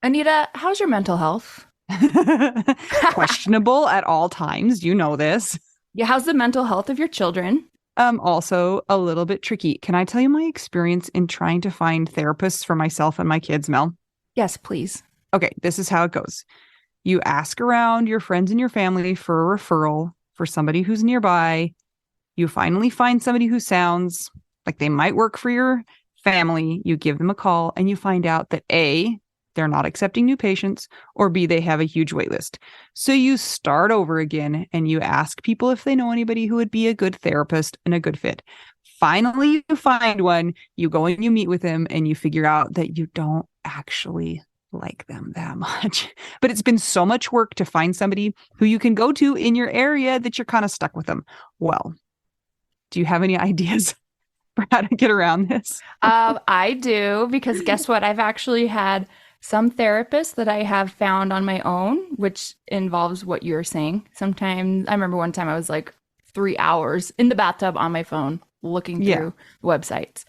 Anita, how's your mental health? Questionable at all times. You know this. Yeah, how's the mental health of your children? Also a little bit tricky. Can I tell you my experience in trying to find therapists for myself and my kids, Mel? Yes, please. Okay, this is how it goes. You ask around your friends and your family for a referral for somebody who's nearby. You finally find somebody who sounds like they might work for your family. You give them a call and you find out that A, they're not accepting new patients, or B, they have a huge wait list. So you start over again and you ask people if they know anybody who would be a good therapist and a good fit. Finally, you find one, you go and you meet with them, and you figure out that you don't actually like them that much. But it's been so much work to find somebody who you can go to in your area that you're kind of stuck with them. Well, do you have any ideas for how to get around this? I do because guess what? I've actually had some therapists that I have found on my own, which involves what you're saying. Sometimes I remember one time I was like 3 hours in the bathtub on my phone looking Yeah. through websites.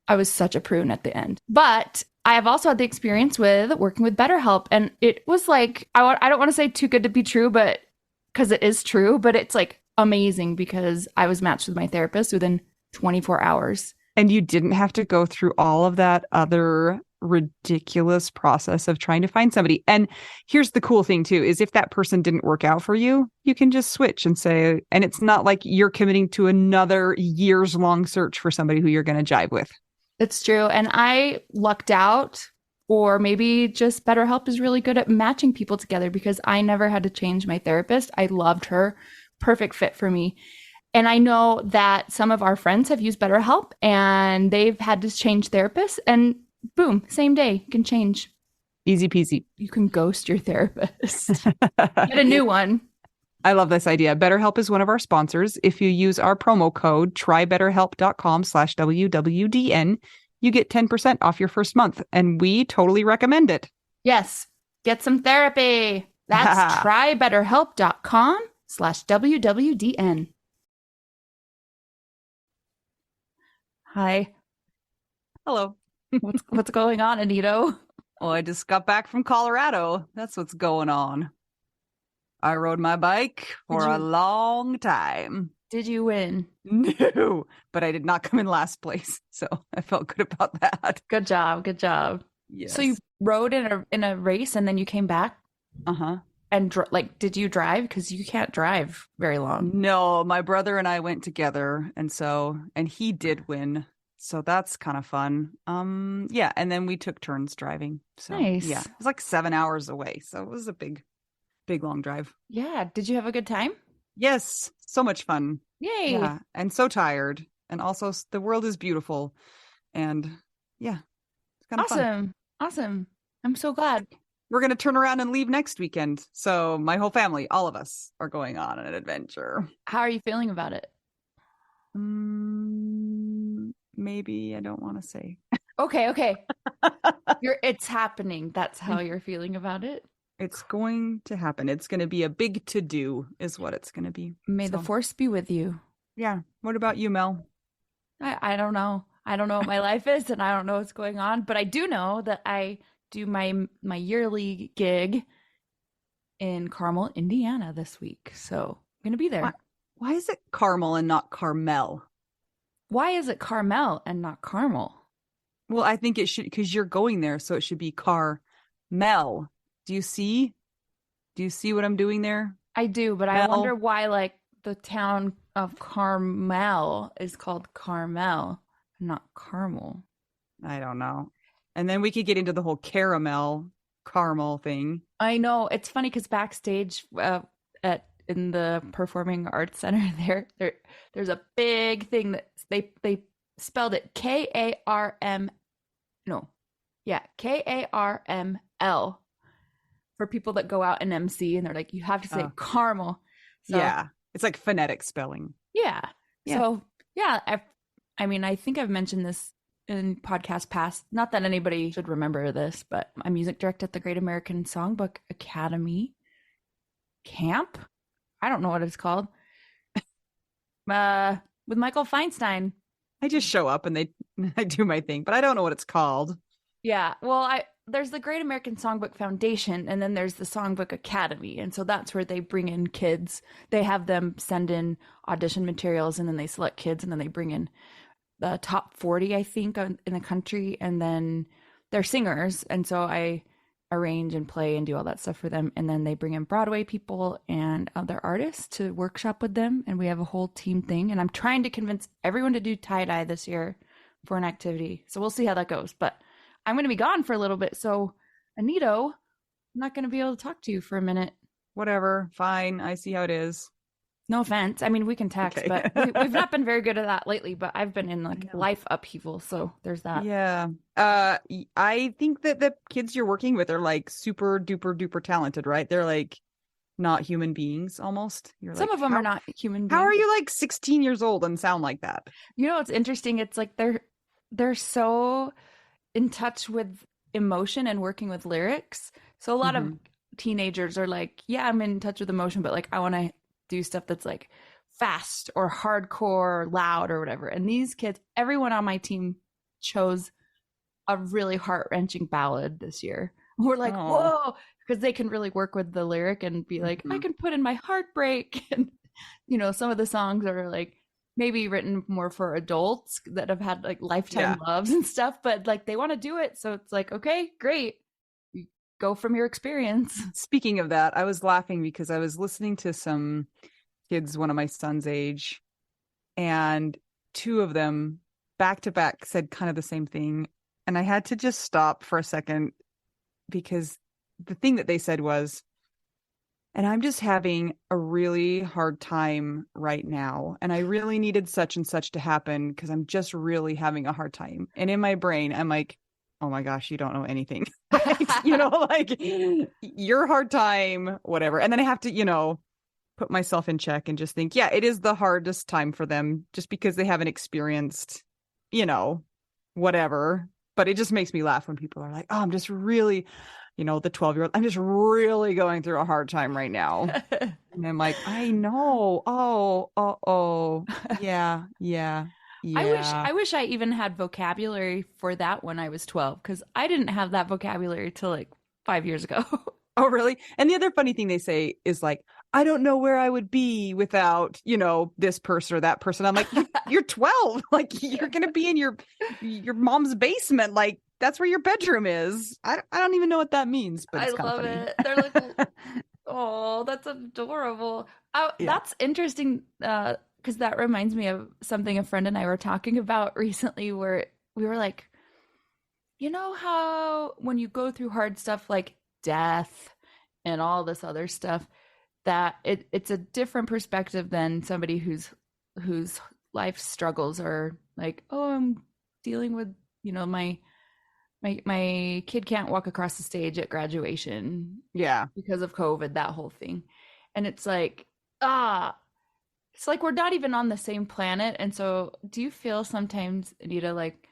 I was such a prune at the end. But I have also had the experience with working with BetterHelp. And it was like, I don't want to say too good to be true, but because it is true, but it's like amazing because I was matched with my therapist within 24 hours. And you didn't have to go through all of that other ridiculous process of trying to find somebody. And here's the cool thing too, is if that person didn't work out for you, you can just switch and say, and it's not like you're committing to another years long search for somebody who you're going to jive with. It's true. And I lucked out, or maybe just BetterHelp is really good at matching people together because I never had to change my therapist. I loved her. Perfect fit for me. And I know that some of our friends have used BetterHelp and they've had to change therapists, and boom, same day, you can change. Easy peasy. You can ghost your therapist. Get a new one. I love this idea. BetterHelp is one of our sponsors. If you use our promo code trybetterhelp.com/WWDN, you get 10% off your first month. And we totally recommend it. Yes, get some therapy. That's trybetterhelp.com/WWDN. Hi. Hello. What's going on, Anito? Well, I just got back from Colorado. That's what's going on. I rode my bike for a long time. Did you win? No, but I did not come in last place. So I felt good about that. Good job. Good job. Yes. So you rode in a race and then you came back Uh-huh. and did you drive? Because you can't drive very long. No, my brother and I went together, and he did win. So that's kind of fun. Yeah, and then we took turns driving. So Nice. yeah, it was like 7 hours away. So it was a big long drive. Yeah. Did you have a good time? Yes, so much fun. Yay. Yeah, and so tired. And also the world is beautiful. And yeah, it's kind of fun. Awesome. Awesome. I'm so glad. We're going to turn around and leave next weekend. So my whole family, all of us, are going on an adventure. How are you feeling about it? Maybe I don't want to say. Okay, okay. It's happening. That's how you're feeling about it. It's going to happen. It's going to be a big to-do is what it's going to be. May the force be with you. Yeah. What about you, Mel? I don't know. I don't know what my life is and I don't know what's going on, but I do know that I do my yearly gig in Carmel, Indiana this week. So I'm going to be there. Why is it Carmel and not Carmel? Why is it Carmel and not Carmel? Well, I think it should, because you're going there, so it should be Carmel. Do you see? Do you see what I'm doing there? I do, but I wonder why, like, the town of Carmel is called Carmel, not Carmel. I don't know. And then we could get into the whole caramel thing. I know. It's funny because backstage in the Performing Arts Center there's a big thing that they spelled it Karm. No. Yeah, Karml for people that go out and MC and they're like, you have to say caramel. So, yeah. It's like phonetic spelling. Yeah. So, yeah, I mean, I think I've mentioned this in podcast past. Not that anybody should remember this, but I music direct at the Great American Songbook Academy camp. I don't know what it's called. With Michael Feinstein. I just show up and I do my thing, but I don't know what it's called. Yeah. Well, there's the Great American Songbook Foundation, and then there's the Songbook Academy. And so that's where they bring in kids. They have them send in audition materials, and then they select kids, and then they bring in the top 40, I think, in the country. And then they're singers. And so I arrange and play and do all that stuff for them. And then they bring in Broadway people and other artists to workshop with them. And we have a whole team thing. And I'm trying to convince everyone to do tie-dye this year for an activity. So we'll see how that goes. But I'm going to be gone for a little bit. So, Anito, I'm not going to be able to talk to you for a minute. Whatever. Fine. I see how it is. No offense. I mean, we can text, Okay. but we've not been very good at that lately. But I've been in like life upheaval. So there's that. Yeah. I think that the kids you're working with are like super duper duper talented, right? They're like not human beings almost. You're Some like, of them are not human beings. How are you like 16 years old and sound like that? You know, it's interesting. It's like they're so in touch with emotion and working with lyrics. So a lot of teenagers are like, yeah, I'm in touch with emotion, but like I want to do stuff that's like fast or hardcore or loud or whatever. And these kids, everyone on my team chose a really heart-wrenching ballad this year. We're like, whoa, because they can really work with the lyric and be like, I can put in my heartbreak. And, you know, some of the songs are like maybe written more for adults that have had like lifetime loves and stuff, but like they want to do it. So it's like, okay, great. You go from your experience. Speaking of that, I was laughing because I was listening to some kids, one of my son's age, and two of them back to back said kind of the same thing. And I had to just stop for a second because the thing that they said was, and I'm just having a really hard time right now. And I really needed such and such to happen because I'm just really having a hard time. And in my brain, I'm like, oh my gosh, you don't know anything. Right? You know, like your hard time, whatever. And then I have to, you know, put myself in check and just think, yeah, it is the hardest time for them just because they haven't experienced, you know, whatever. But it just makes me laugh when people are like, oh, I'm just really, you know, the 12-year-old, I'm just really going through a hard time right now. And I'm like, I know. Oh, yeah. I wish I even had vocabulary for that when I was 12, because I didn't have that vocabulary till like 5 years ago. Oh, really? And the other funny thing they say is like, I don't know where I would be without, you know, this person or that person. I'm like, you're 12. Like, you're going to be in your mom's basement. Like, that's where your bedroom is. I don't even know what that means, but it's kind of funny. I love it. They're like, oh, that's adorable. That's interesting, because that reminds me of something a friend and I were talking about recently, where we were like, you know how when you go through hard stuff like death and all this other stuff, that it's a different perspective than somebody whose life struggles are like, oh, I'm dealing with, you know, my kid can't walk across the stage at graduation, because of COVID, that whole thing. And it's like, it's like we're not even on the same planet. And so do you feel sometimes, Anita, like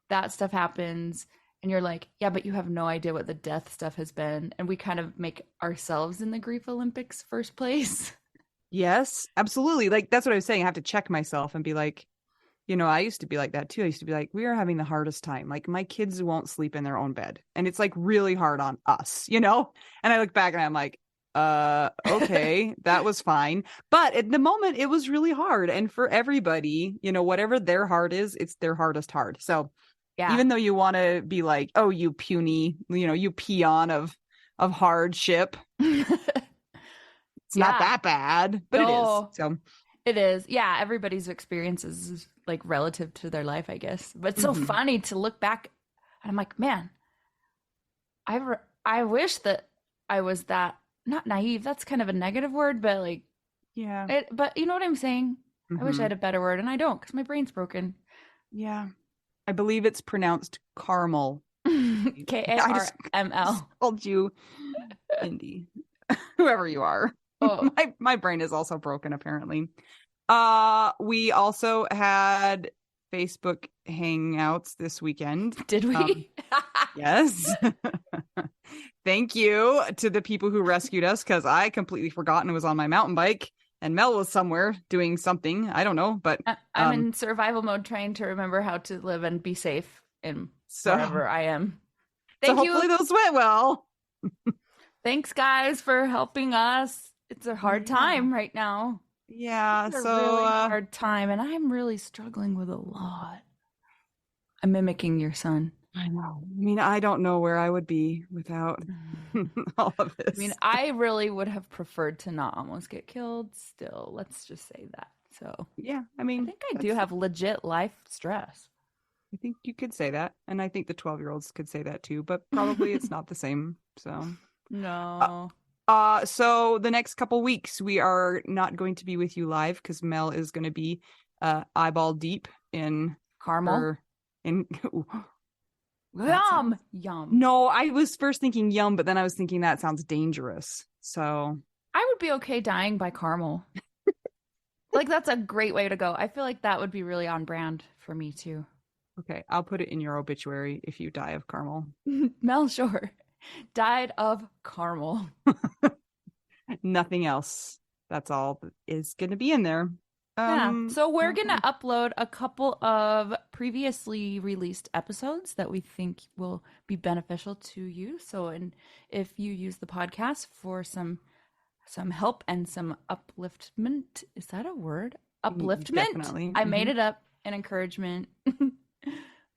that stuff happens and you're like, yeah, but you have no idea what the death stuff has been, and we kind of make ourselves in the grief Olympics first place? Yes, absolutely. Like, that's what I was saying. I have to check myself and be like, you know, I used to be like that too. I used to be like, we are having the hardest time. Like, my kids won't sleep in their own bed. And it's like really hard on us, you know? And I look back and I'm like, okay, that was fine. But at the moment, it was really hard. And for everybody, you know, whatever their heart is, it's their hardest hard. So even though you want to be like, oh, you puny, you know, you peon of hardship, it's not that bad, but it is. So it is. Yeah. Everybody's experiences is like relative to their life, I guess. But it's so funny to look back and I'm like, man, I wish that I was that, not naive. That's kind of a negative word, but like, but you know what I'm saying? I wish I had a better word, and I don't, because my brain's broken. Yeah. I believe it's pronounced caramel. Karml. I just called you Indy. Whoever you are. Oh. My brain is also broken, apparently. We also had Facebook hangouts this weekend. Did we? Yes. Thank you to the people who rescued us, because I completely forgot and was on my mountain bike, and Mel was somewhere doing something. I don't know, but I'm in survival mode, trying to remember how to live and be safe in wherever I am. Thank you. Hopefully those went well. Thanks, guys, for helping us. It's a hard time right now. Yeah. It's a So really hard time, and I'm really struggling with a lot. I'm mimicking your son. I know. I mean, I don't know where I would be without all of this. I mean, I really would have preferred to not almost get killed still. Let's just say that. So, yeah, I mean, I think I do have legit life stress. I think you could say that. And I think the 12-year-olds could say that too, but probably it's not the same. So, no. So the next couple weeks, we are not going to be with you live because Mel is going to be eyeball deep in Caramel. Yum. No, I was first thinking yum, but then I was thinking that sounds dangerous. So I would be okay dying by caramel. Like, that's a great way to go. I feel like that would be really on brand for me too. Okay, I'll put it in your obituary if you die of caramel. Mel Shore died of caramel. Nothing else. That's all that is going to be in there. Yeah. So we're going to upload a couple of previously released episodes that we think will be beneficial to you. So, and if you use the podcast for some help and some upliftment, is that a word? Upliftment? Definitely. I made it up. And encouragement.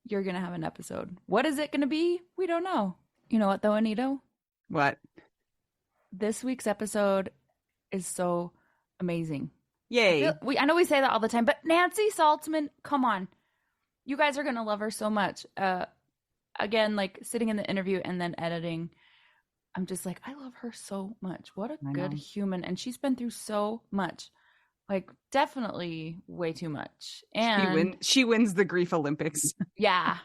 You're going to have an episode. What is it going to be? We don't know. You know what though, Anita? What? This week's episode is so amazing. Yay. I know we say that all the time, but Nancy Saltzman, come on. You guys are going to love her so much. Again, like sitting in the interview and then editing, I'm just like, I love her so much. What a good human. And she's been through so much. Like, definitely way too much. And she wins the grief Olympics. Yeah.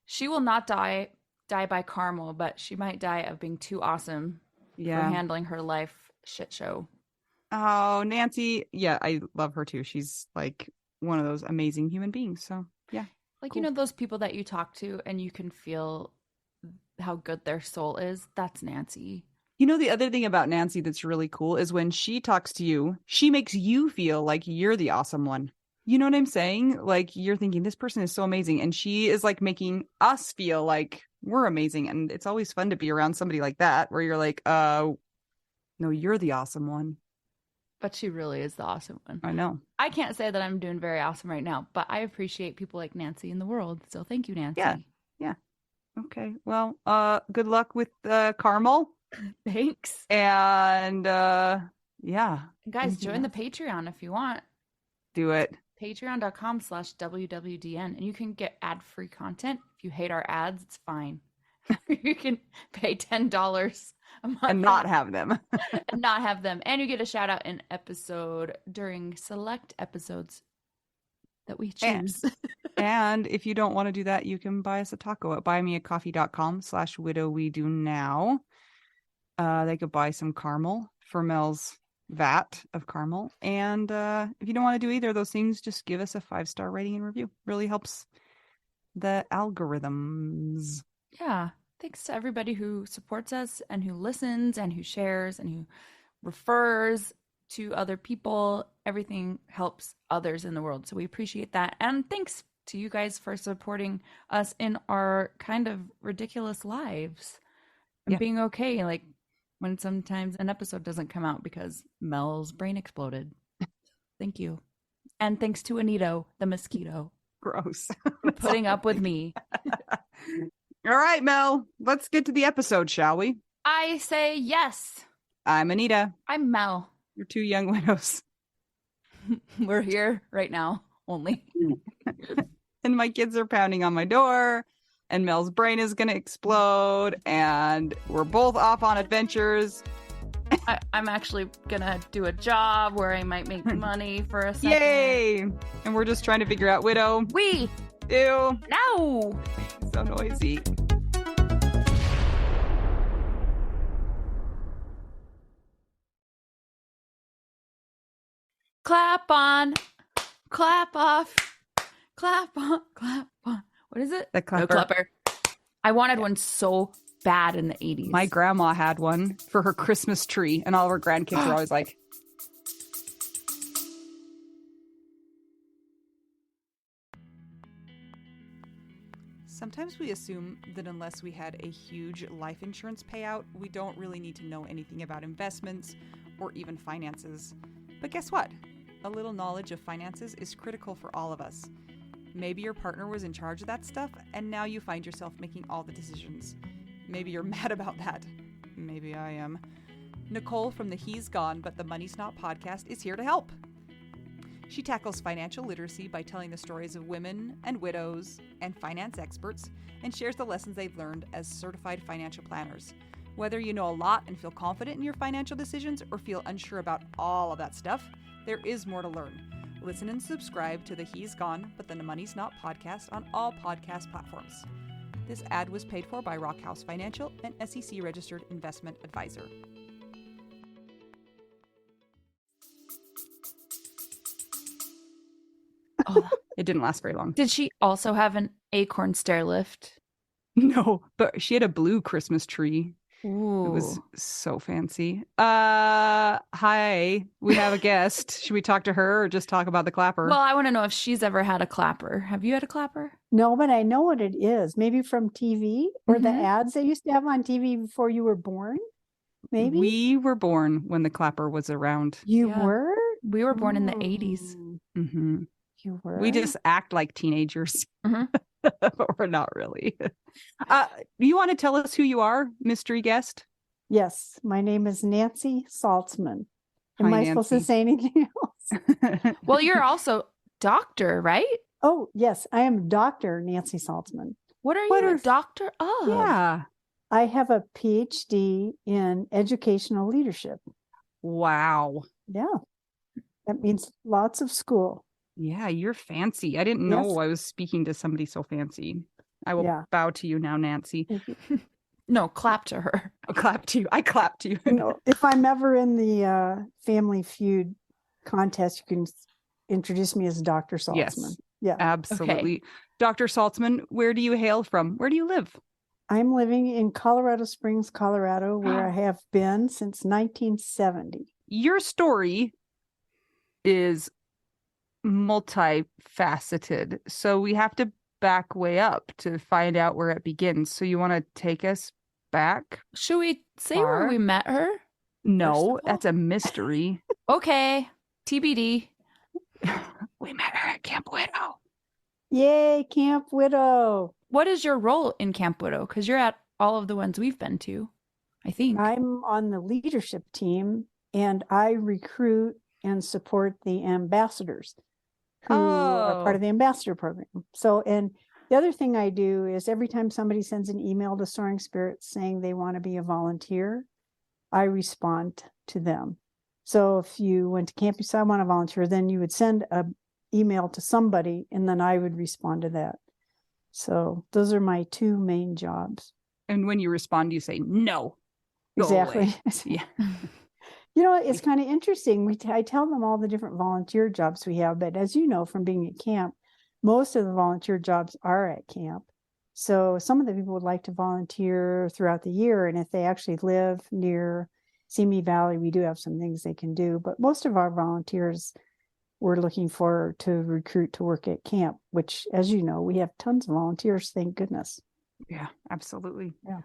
She will not die by caramel, but she might die of being too awesome for handling her life shit show. Oh, Nancy. Yeah, I love her too. She's like one of those amazing human beings. So, yeah. Like, cool. You know, those people that you talk to and you can feel how good their soul is? That's Nancy. You know, the other thing about Nancy that's really cool is when she talks to you, she makes you feel like you're the awesome one. You know what I'm saying? Like, you're thinking, this person is so amazing. And she is like making us feel like we're amazing. And it's always fun to be around somebody like that, where you're like, no, you're the awesome one. But she really is the awesome one. I know. I can't say that I'm doing very awesome right now, but I appreciate people like Nancy in the world. So thank you, Nancy. Yeah. Okay. Well, good luck with Carmel. Thanks. And yeah. Guys, join the Patreon if you want. Do it. Patreon.com/WWDN. And you can get ad-free content. If you hate our ads, it's fine. You can pay $10 a month and not have them. and not have them. And you get a shout out in episode during select episodes that we choose. And if you don't want to do that, you can buy us a taco at buymeacoffee.com/widowwedonoww. They could buy some caramel for Mel's vat of caramel. And if you don't want to do either of those things, just give us a 5-star rating and review. Really helps the algorithms. Yeah. Thanks to everybody who supports us and who listens and who shares and who refers to other people. Everything helps others in the world. So we appreciate that. And thanks to you guys for supporting us in our kind of ridiculous lives and being okay. Like when sometimes an episode doesn't come out because Mel's brain exploded. Thank you. And thanks to Anita, the mosquito. Gross. Putting up with me. All right, Mel, let's get to the episode, shall we? I say yes. I'm Anita. I'm Mel. You're 2 young widows. We're here right now, only. And my kids are pounding on my door, and Mel's brain is going to explode, and we're both off on adventures. I'm actually going to do a job where I might make money for a second. Yay! And we're just trying to figure out Widow. We. Ew. No. So noisy. Clap on, clap off, clap on, clap on. What is it? The clapper. No clapper. I wanted one so bad in the 80s. My grandma had one for her Christmas tree, and all of her grandkids were always like, Sometimes we assume that unless we had a huge life insurance payout, we don't really need to know anything about investments or even finances. But guess what? A little knowledge of finances is critical for all of us. Maybe your partner was in charge of that stuff, and now you find yourself making all the decisions. Maybe you're mad about that. Maybe I am. Nicole from the He's Gone But the Money's Not podcast is here to help. She tackles financial literacy by telling the stories of women and widows and finance experts and shares the lessons they've learned as certified financial planners. Whether you know a lot and feel confident in your financial decisions or feel unsure about all of that stuff, there is more to learn. Listen and subscribe to the He's Gone But the Money's Not podcast on all podcast platforms. This ad was paid for by Rockhouse Financial, an SEC registered investment advisor. Oh, It didn't last very long. did she also have an acorn stair lift? No, but she had a blue Christmas tree. Ooh. It was so fancy. Hi, we have a guest. Should we talk to her or just talk about the clapper? Well, I want to know if she's ever had a clapper. Have you had a clapper? No, but I know what it is. Maybe from TV or the Mhm. ads they used to have on TV before you were born. Maybe We were born when the clapper was around. you Yeah. were. We were born in the 80s. Mm, Mm-hmm. You were. We just act like teenagers, Mhm. but we're not really. You want to tell us who you are, mystery guest? Yes, my name is Nancy Saltzman. Am Hi, I supposed to Nancy. say anything else? Well, you're also doctor, right? Oh, yes, I am Dr. Nancy Saltzman. What are What you are- a doctor of? Yeah. I have a PhD in educational leadership. Wow. Yeah, that means lots of school. Yeah, you're fancy. I didn't know Yes. I was speaking to somebody so fancy. I will Yeah. bow to you now, Nancy. Thank you. No, clap to her. I'll clap to you. I clap to you. No, if I'm ever in the Family Feud contest, you can introduce me as Dr. Saltzman. Yes. Yeah. Absolutely. Dr. Saltzman, where do you hail from? Where do you live? I'm living in Colorado Springs, Colorado, where I have been since 1970. Your story is multifaceted. So we have to back way up to find out where it begins. So you want to take us back? Should we say where Far? we met her? No, First of all? that's a mystery. Okay, TBD. We met her at Camp Widow. Yay, Camp Widow. What is your role in Camp Widow? Because you're at all of the ones we've been to, I think. I'm on the leadership team and I recruit and support the ambassadors who are part of the ambassador program. So, and the other thing I do is every time somebody sends an email to Soaring Spirits saying they want to be a volunteer, I respond to them. So if you went to camp, you said, I want to volunteer, then you would send an email to somebody and then I would respond to that. So those are my two main jobs. And when you respond, you say, no. Go Exactly. away. Yeah. You know, it's kind of interesting. I tell them all the different volunteer jobs we have, but as you know, from being at camp, most of the volunteer jobs are at camp. So some of the people would like to volunteer throughout the year. And if they actually live near Simi Valley, we do have some things they can do. But most of our volunteers we're looking for to recruit to work at camp, which, as you know, we have tons of volunteers. Thank goodness. Yeah, absolutely. Yeah.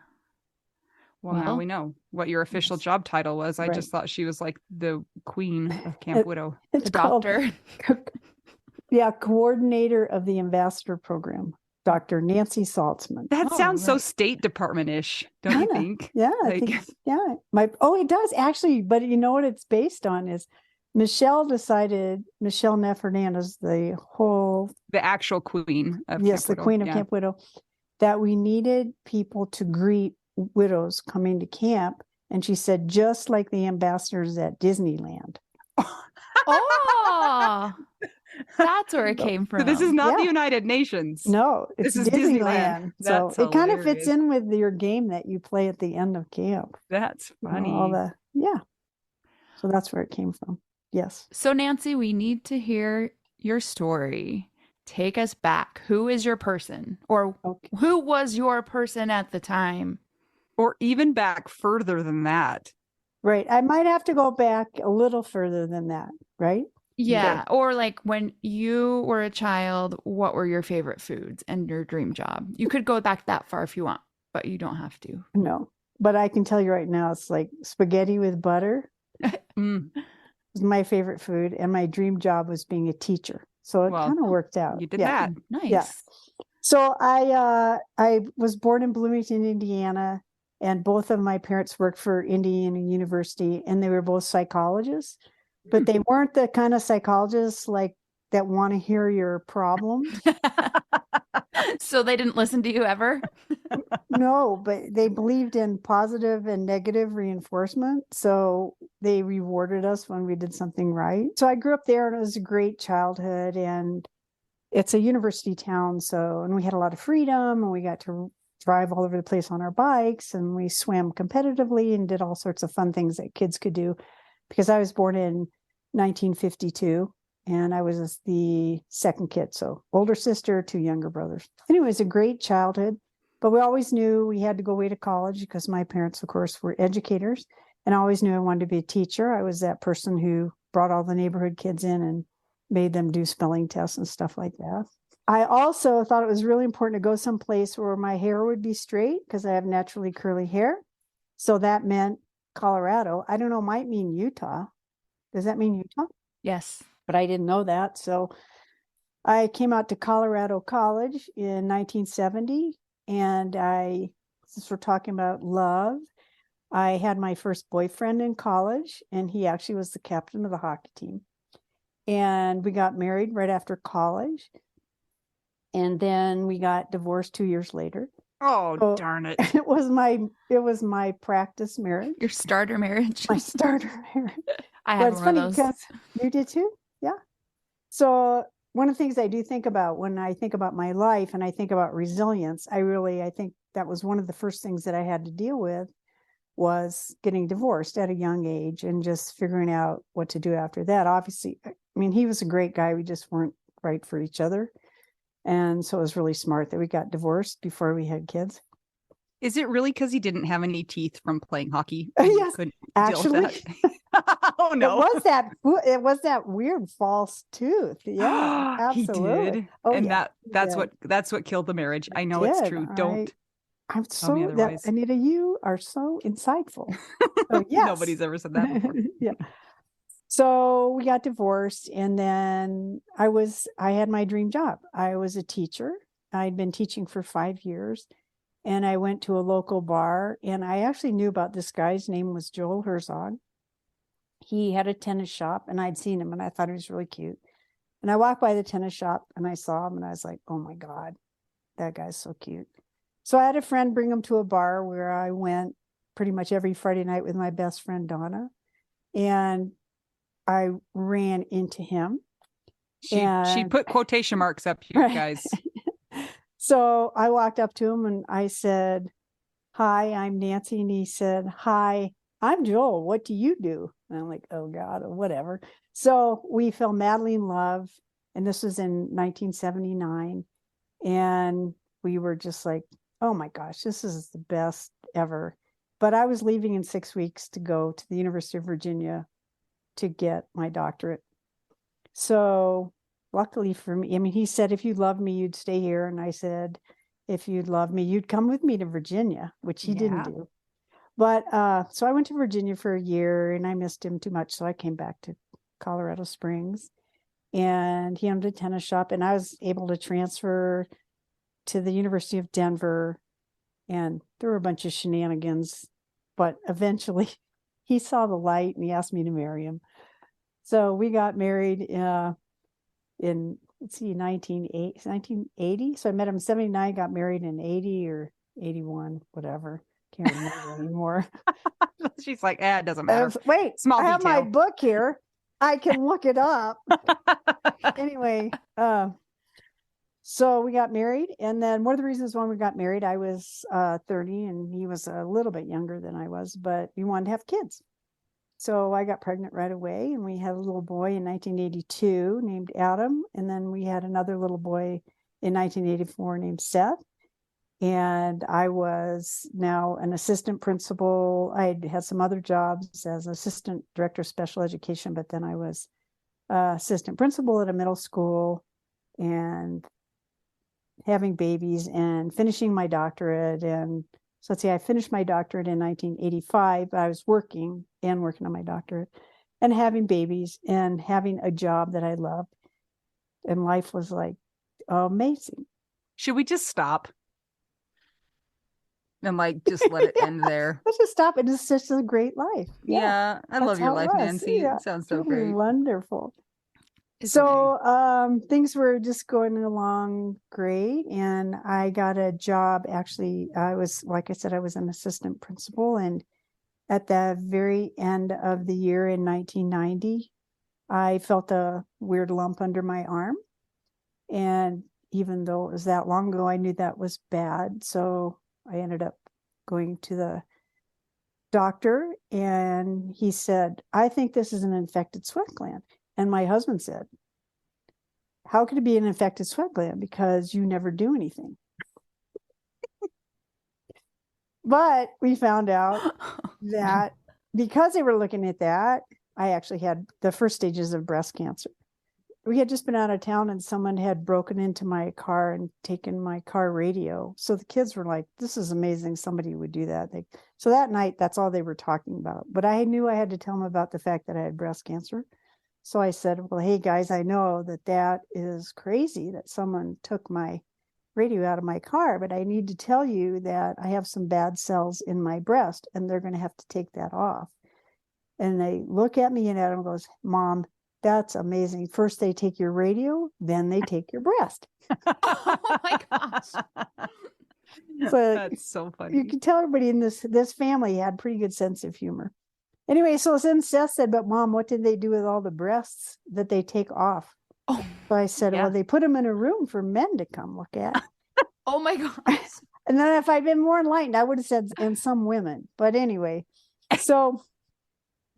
Well, now Well, we know what your official yes. job title was. I Right. just thought she was like the queen of Camp Widow. It's The called- doctor. yeah, coordinator of the ambassador program, Dr. Nancy Saltzman. That Oh, sounds so right. State Department-ish, don't you Kinda. think? Yeah, I Like- think, yeah. It does actually, but you know what it's based on is Michelle Neff Hernandez, the whole, The actual queen of yes, Camp the Widow. queen of Yeah. Camp Widow, that we needed people to greet widows coming to camp. And she said, just like the ambassadors at Disneyland. Oh, that's where it So- came So from. this is not the Yeah. United Nations. No, it's This is Disneyland. Disneyland. So That's it kind of fits hilarious. in with your game that you play at the end of camp. That's You know, funny. yeah. So that's where it came from. Yes. So, Nancy, we need to hear your story. Take us back. Who is your person? Or Okay. who was your person at the time? Or even back further than that. Right. I might have to go back a little further than that, right? Yeah. Or like when you were a child, what were your favorite foods and your dream job? You could go back that far if you want, but you don't have to. No, but I can tell you right now, it's like spaghetti with butter Mm, was my favorite food, and my dream job was being a teacher. So it Well, kind of worked out. you did Yeah. that. Nice. So I was born in Bloomington, Indiana, and both of my parents worked for Indiana University, and they were both psychologists, but they weren't the kind of psychologists like that want to hear your problems. So they didn't listen to you ever? No, but they believed in positive and negative reinforcement. So they rewarded us when we did something right. So I grew up there, and it was a great childhood, and it's a university town. So, and we had a lot of freedom, and we got to drive all over the place on our bikes, and we swam competitively and did all sorts of fun things that kids could do, because I was born in 1952. And I was the second kid. So older sister, two younger brothers. Anyway, it was a great childhood, but we always knew we had to go away to college because my parents, of course, were educators. And I always knew I wanted to be a teacher. I was that person who brought all the neighborhood kids in and made them do spelling tests and stuff like that. I also thought it was really important to go someplace where my hair would be straight because I have naturally curly hair. So that meant Colorado. I don't know, might mean Utah. Does that mean Utah? Yes. But I didn't know that. So I came out to Colorado College in 1970, and since we're talking about love, I had my first boyfriend in college, and he actually was the captain of the hockey team. And we got married right after college. And then we got divorced 2 years later. Oh, So darn it. it was my practice marriage. Your starter marriage. My starter marriage. I But had it's one funny of those. because you did too? Yeah. So one of the things I do think about when I think about my life and I think about resilience, I think that was one of the first things that I had to deal with was getting divorced at a young age and just figuring out what to do after that. Obviously, I mean, he was a great guy. We just weren't right for each other. And so it was really smart that we got divorced before we had kids. Is it really because he didn't have any teeth from playing hockey? Yes, couldn't actually. deal with that? Oh, no. It was that weird false tooth. Yeah, He absolutely. did. Oh, And yeah, that's he what killed the marriage. I know did. it's true. Don't I'm tell me so that otherwise. Anita, you are so insightful. So yes. Nobody's ever said that before. Yeah. So we got divorced, and then I had my dream job. I was a teacher. I'd been teaching for 5 years, and I went to a local bar, and I actually knew about this guy's name was Joel Herzog. He had a tennis shop, and I'd seen him, and I thought he was really cute. And I walked by the tennis shop, and I saw him, and I was like, oh my God, that guy's so cute. So I had a friend bring him to a bar where I went pretty much every Friday night with my best friend, Donna. And I ran into him. She put quotation marks up here, guys. So I walked up to him and I said, hi, I'm Nancy. And he said, hi, I'm Joel. What do you do? And I'm like, oh God, or whatever. So we fell madly in love. And this was in 1979. And we were just like, oh my gosh, this is the best ever. But I was leaving in 6 weeks to go to the University of Virginia to get my doctorate. So luckily for me, I mean, he said, if you love me, you'd stay here. And I said, if you'd love me, you'd come with me to Virginia, which he didn't do. But so I went to Virginia for a year, and I missed him too much. So I came back to Colorado Springs, and he owned a tennis shop, and I was able to transfer to the University of Denver. And there were a bunch of shenanigans, but eventually he saw the light and he asked me to marry him. So we got married in, 1980. So I met him in 79, got married in 80 or 81, whatever. Can't remember anymore. She's like, it doesn't matter. Wait, Small I have detail. my book here. I can look it up. Anyway, so we got married. And then one of the reasons why we got married, I was 30 and he was a little bit younger than I was, but we wanted to have kids. So I got pregnant right away, and we had a little boy in 1982 named Adam. And then we had another little boy in 1984 named Seth. And I was now an assistant principal. I had some other jobs as assistant director of special education, but then I was assistant principal at a middle school and having babies and finishing my doctorate. And so let's see, I finished my doctorate in 1985. I was working on my doctorate and having babies and having a job that I loved. And life was like amazing. Should we just stop? And like just let it end there. Let's just stop. It's just a great life. Yeah, I love your life, Nancy. Yeah, it sounds so really great. wonderful. It's So things were just going along great, and I got a job. Actually, I was, like I said, I was an assistant principal, and at the very end of the year in 1990, I felt a weird lump under my arm, and even though it was that long ago, I knew that was bad. So I ended up going to the doctor, and he said, I think this is an infected sweat gland. And my husband said, how could it be an infected sweat gland? Because you never do anything. But we found out that because they were looking at that, I actually had the first stages of breast cancer. We had just been out of town and someone had broken into my car and taken my car radio. So the kids were like, this is amazing. Somebody would do that. So that night, that's all they were talking about. But I knew I had to tell them about the fact that I had breast cancer. So I said, well, hey, guys, I know that is crazy that someone took my radio out of my car, but I need to tell you that I have some bad cells in my breast and they're going to have to take that off. And they look at me and Adam goes, Mom, that's amazing. First they take your radio, then they take your breast. Oh my gosh. So that's so funny. You can tell everybody in this family had pretty good sense of humor. Anyway, so then Seth said, but Mom, what did they do with all the breasts that they take off? Oh, so I said, yeah. well, they put them in a room for men to come look at. Oh my gosh. And then if I'd been more enlightened, I would have said, and some women. But anyway, so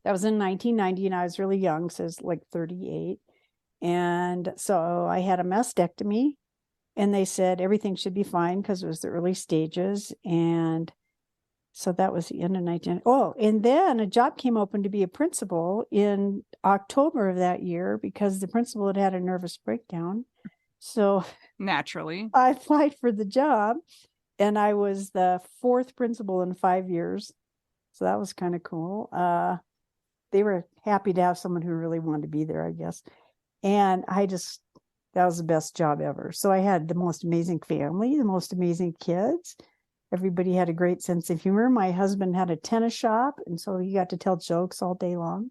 that was in 1990 and I was really young, so I was like 38. And so I had a mastectomy and they said everything should be fine because it was the early stages. And so that was the end of 19. Oh, and then a job came open to be a principal in October of that year because the principal had had a nervous breakdown. So naturally, I applied for the job and I was the fourth principal in 5 years. So that was kind of cool. They were happy to have someone who really wanted to be there, I guess. And that was the best job ever. So I had the most amazing family, the most amazing kids. Everybody had a great sense of humor. My husband had a tennis shop, and so he got to tell jokes all day long.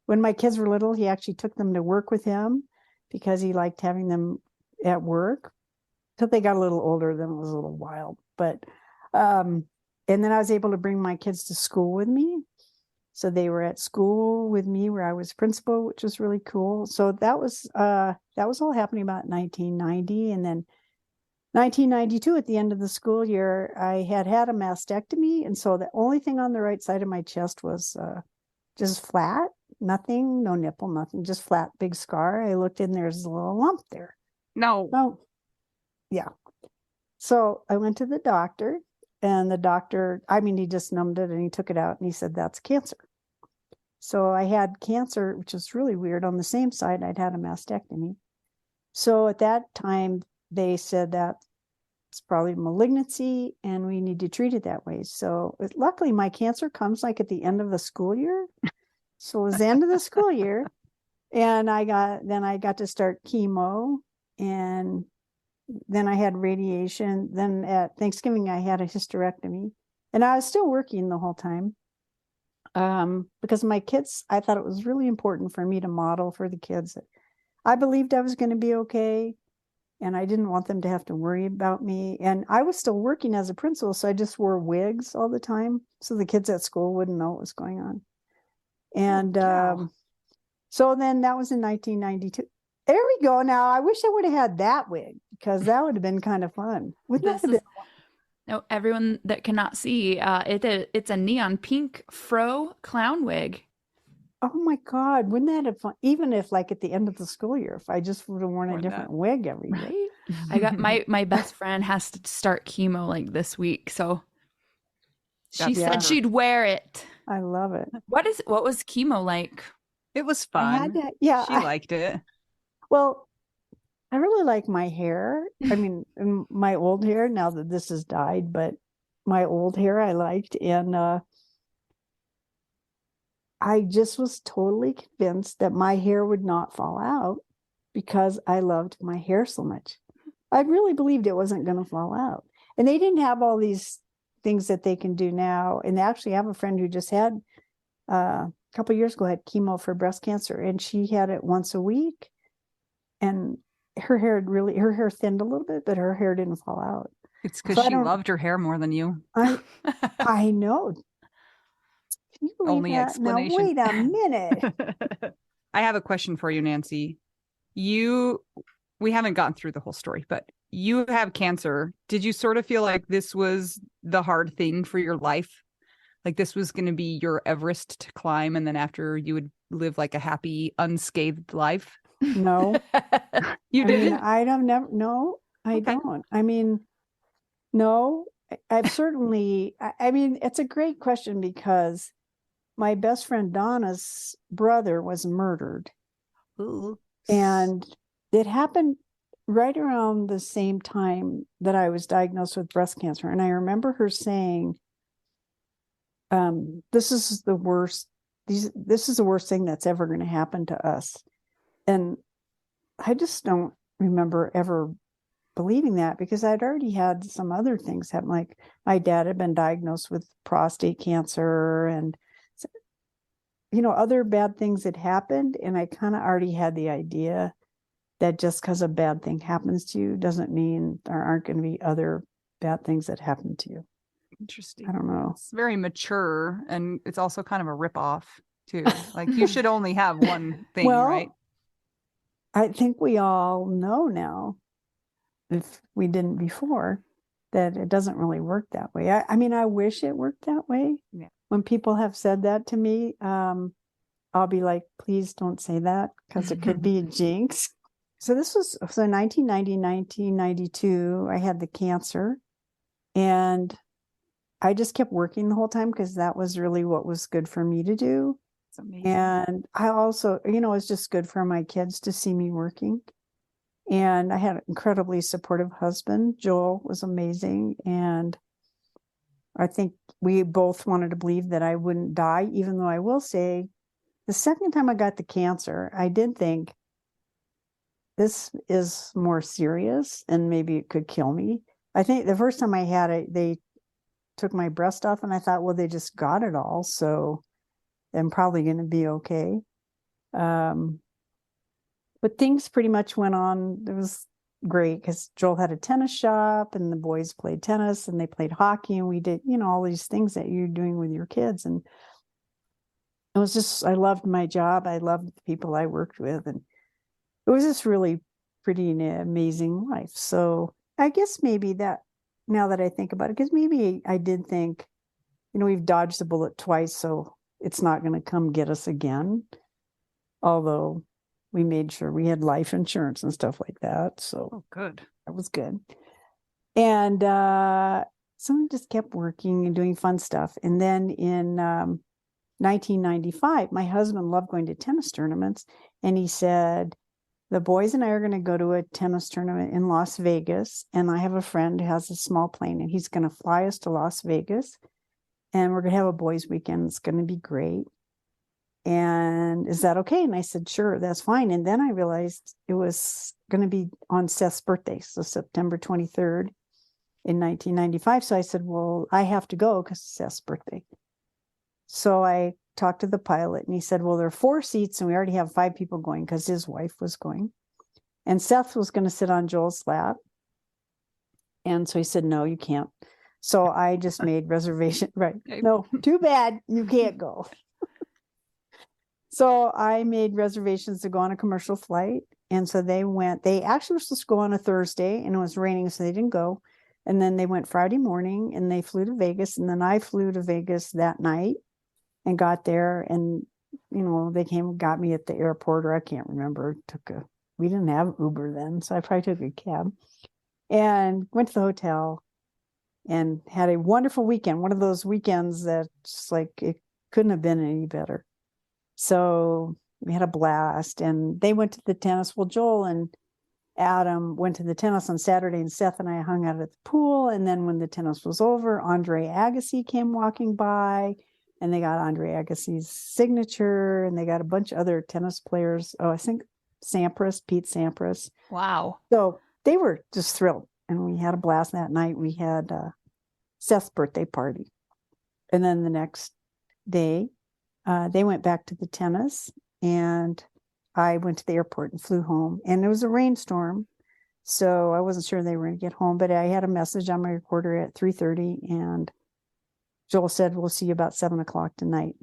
When my kids were little, he actually took them to work with him because he liked having them at work. Until they got a little older, then it was a little wild. But and then I was able to bring my kids to school with me. So they were at school with me where I was principal, which was really cool. So that was all happening about 1990. And then 1992, at the end of the school year, I had a mastectomy. And so the only thing on the right side of my chest was just flat, nothing, no nipple, nothing, just flat, big scar. I looked in, there's a little lump there. No. Oh, yeah. So I went to the doctor and the doctor, he just numbed it and he took it out and he said, that's cancer. So I had cancer, which was really weird. On the same side, I'd had a mastectomy. So at that time, they said that it's probably malignancy and we need to treat it that way. So luckily my cancer comes like at the end of the school year. So it was the end of the school year. And I got to start chemo and then I had radiation. Then at Thanksgiving, I had a hysterectomy and I was still working the whole time. Because my kids, I thought it was really important for me to model for the kids that I believed I was going to be okay. And I didn't want them to have to worry about me. And I was still working as a principal, so I just wore wigs all the time. So the kids at school wouldn't know what was going on. And so then that was in 1992. There we go. Now, I wish I would have had that wig because that would have been kind of fun. No, everyone that cannot see, it's a neon pink fro clown wig. Oh my God, wouldn't that have fun? Even if like at the end of the school year, if I just would have worn a different wig every year. Right? I got my best friend has to start chemo like this week. So she said she'd wear it. I love it. What was chemo like? It was I had fun. to, yeah. She liked it. Well, I really like my hair. I mean, my old hair, now that this has died, but my old hair I liked. And I just was totally convinced that my hair would not fall out because I loved my hair so much. I really believed it wasn't going to fall out. And they didn't have all these things that they can do now. And they actually have a friend who just had a couple of years ago had chemo for breast cancer, and she had it once a week. And her hair thinned a little bit, but her hair didn't fall out. It's because So she loved her hair more than you. I know. Can you believe Only that? explanation. Now, wait a minute. I have a question for you, Nancy. We haven't gotten through the whole story, but you have cancer. Did you sort of feel like this was the hard thing for your life? Like this was going to be your Everest to climb, and then after you would live like a happy, unscathed life? No. You didn't? I don't. I mean, no, I've certainly, I mean, it's a great question because my best friend Donna's brother was murdered. Ooh. And it happened right around the same time that I was diagnosed with breast cancer. And I remember her saying, this is the worst, this is the worst thing that's ever going to happen to us. And I just don't remember ever believing that because I'd already had some other things happen. Like my dad had been diagnosed with prostate cancer and, other bad things had happened. And I kind of already had the idea that just because a bad thing happens to you doesn't mean there aren't going to be other bad things that happen to you. Interesting. I don't know. It's very mature, and it's also kind of a ripoff too. Like you should only have one thing, right? I think we all know now, if we didn't before, that it doesn't really work that way. I mean, I wish it worked that way. Yeah. When people have said that to me, I'll be like, please don't say that because it could be a jinx. So 1990, 1992, I had the cancer and I just kept working the whole time because that was really what was good for me to do. It's amazing. And I also, it's just good for my kids to see me working. And I had an incredibly supportive husband. Joel was amazing. And I think we both wanted to believe that I wouldn't die, even though I will say the second time I got the cancer, I did think this is more serious and maybe it could kill me. I think the first time I had it, they took my breast off and I thought, well, they just got it all. So I'm probably going to be okay. But things pretty much went on. It was great because Joel had a tennis shop and the boys played tennis and they played hockey and we did, all these things that you're doing with your kids. And it was just, I loved my job. I loved the people I worked with. And it was just really pretty amazing life. So I guess maybe that, now that I think about it, because maybe I did think, we've dodged the bullet twice, so it's not going to come get us again. Although we made sure we had life insurance and stuff like that. So good. That was good. And so I just kept working and doing fun stuff. And then in 1995, my husband loved going to tennis tournaments. And he said, the boys and I are going to go to a tennis tournament in Las Vegas. And I have a friend who has a small plane and he's going to fly us to Las Vegas. And we're going to have a boys' weekend. It's going to be great. And is that okay? And I said, sure, that's fine. And then I realized it was going to be on Seth's birthday. So September 23rd in 1995. So I said, well, I have to go because it's Seth's birthday. So I talked to the pilot and he said, well, there are 4 seats and we already have 5 people going because his wife was going. And Seth was going to sit on Joel's lap. And so he said, no, you can't. So I just made reservation. Right. No, too bad. You can't go. So I made reservations to go on a commercial flight. And so they actually were supposed to go on a Thursday and it was raining, so they didn't go. And then they went Friday morning and they flew to Vegas. And then I flew to Vegas that night and got there. And, they came and got me at the airport, or I can't remember. We didn't have Uber then. So I probably took a cab and went to the hotel and had a wonderful weekend. One of those weekends that just like, it couldn't have been any better. So we had a blast, and they went to the tennis. Well, Joel and Adam went to the tennis on Saturday, and Seth and I hung out at the pool. And then when the tennis was over, Andre Agassi came walking by, and they got Andre Agassi's signature, and they got a bunch of other tennis players. Oh, I think Pete Sampras. Wow. So they were just thrilled, and we had a blast that night. We had Seth's birthday party. And then the next day, they went back to the tennis, and I went to the airport and flew home. And it was a rainstorm, so I wasn't sure they were going to get home. But I had a message on my recorder at 3:30, and Joel said, "We'll see you about 7:00 tonight."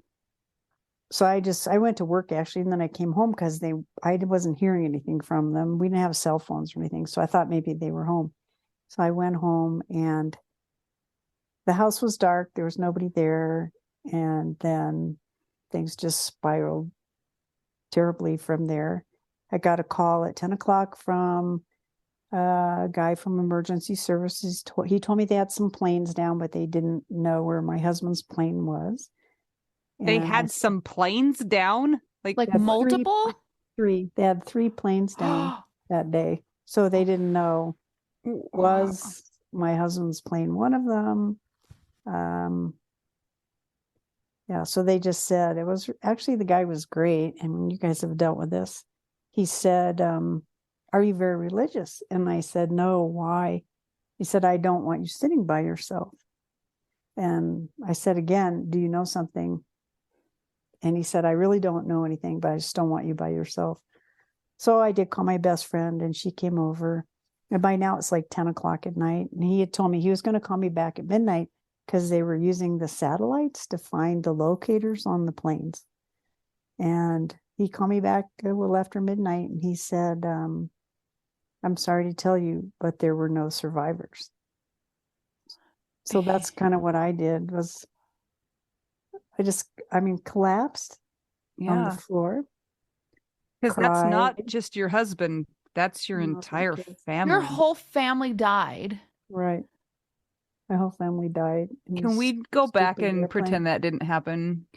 So I went to work actually, and then I came home because I wasn't hearing anything from them. We didn't have cell phones or anything, so I thought maybe they were home. So I went home, and the house was dark. There was nobody there, and then things just spiraled terribly from there. I got a call at 10:00 from a guy from emergency services. He told me they had some planes down, but they didn't know where my husband's plane was. They And had some planes down? Like Yeah, multiple? three. They had 3 planes down that day. So they didn't know, was my husband's plane one of them? Yeah, so they just said, it was actually, the guy was great. And you guys have dealt with this. He said, "Are you very religious?" And I said, "No, why?" He said, "I don't want you sitting by yourself." And I said again, "Do you know something?" And he said, "I really don't know anything, but I just don't want you by yourself." So I did call my best friend, and she came over. And by now it's like 10:00 at night. And he had told me he was going to call me back at midnight because they were using the satellites to find the locators on the planes. And he called me back a little after midnight, and he said, "I'm sorry to tell you, but there were no survivors." So that's kind of what I did, was collapsed on the floor. Because that's not Cried. just your husband, that's your No, it's my entire kids. family. Your whole family died. Right. My whole family died. in Can this we go back stupid and airplane. pretend that didn't happen?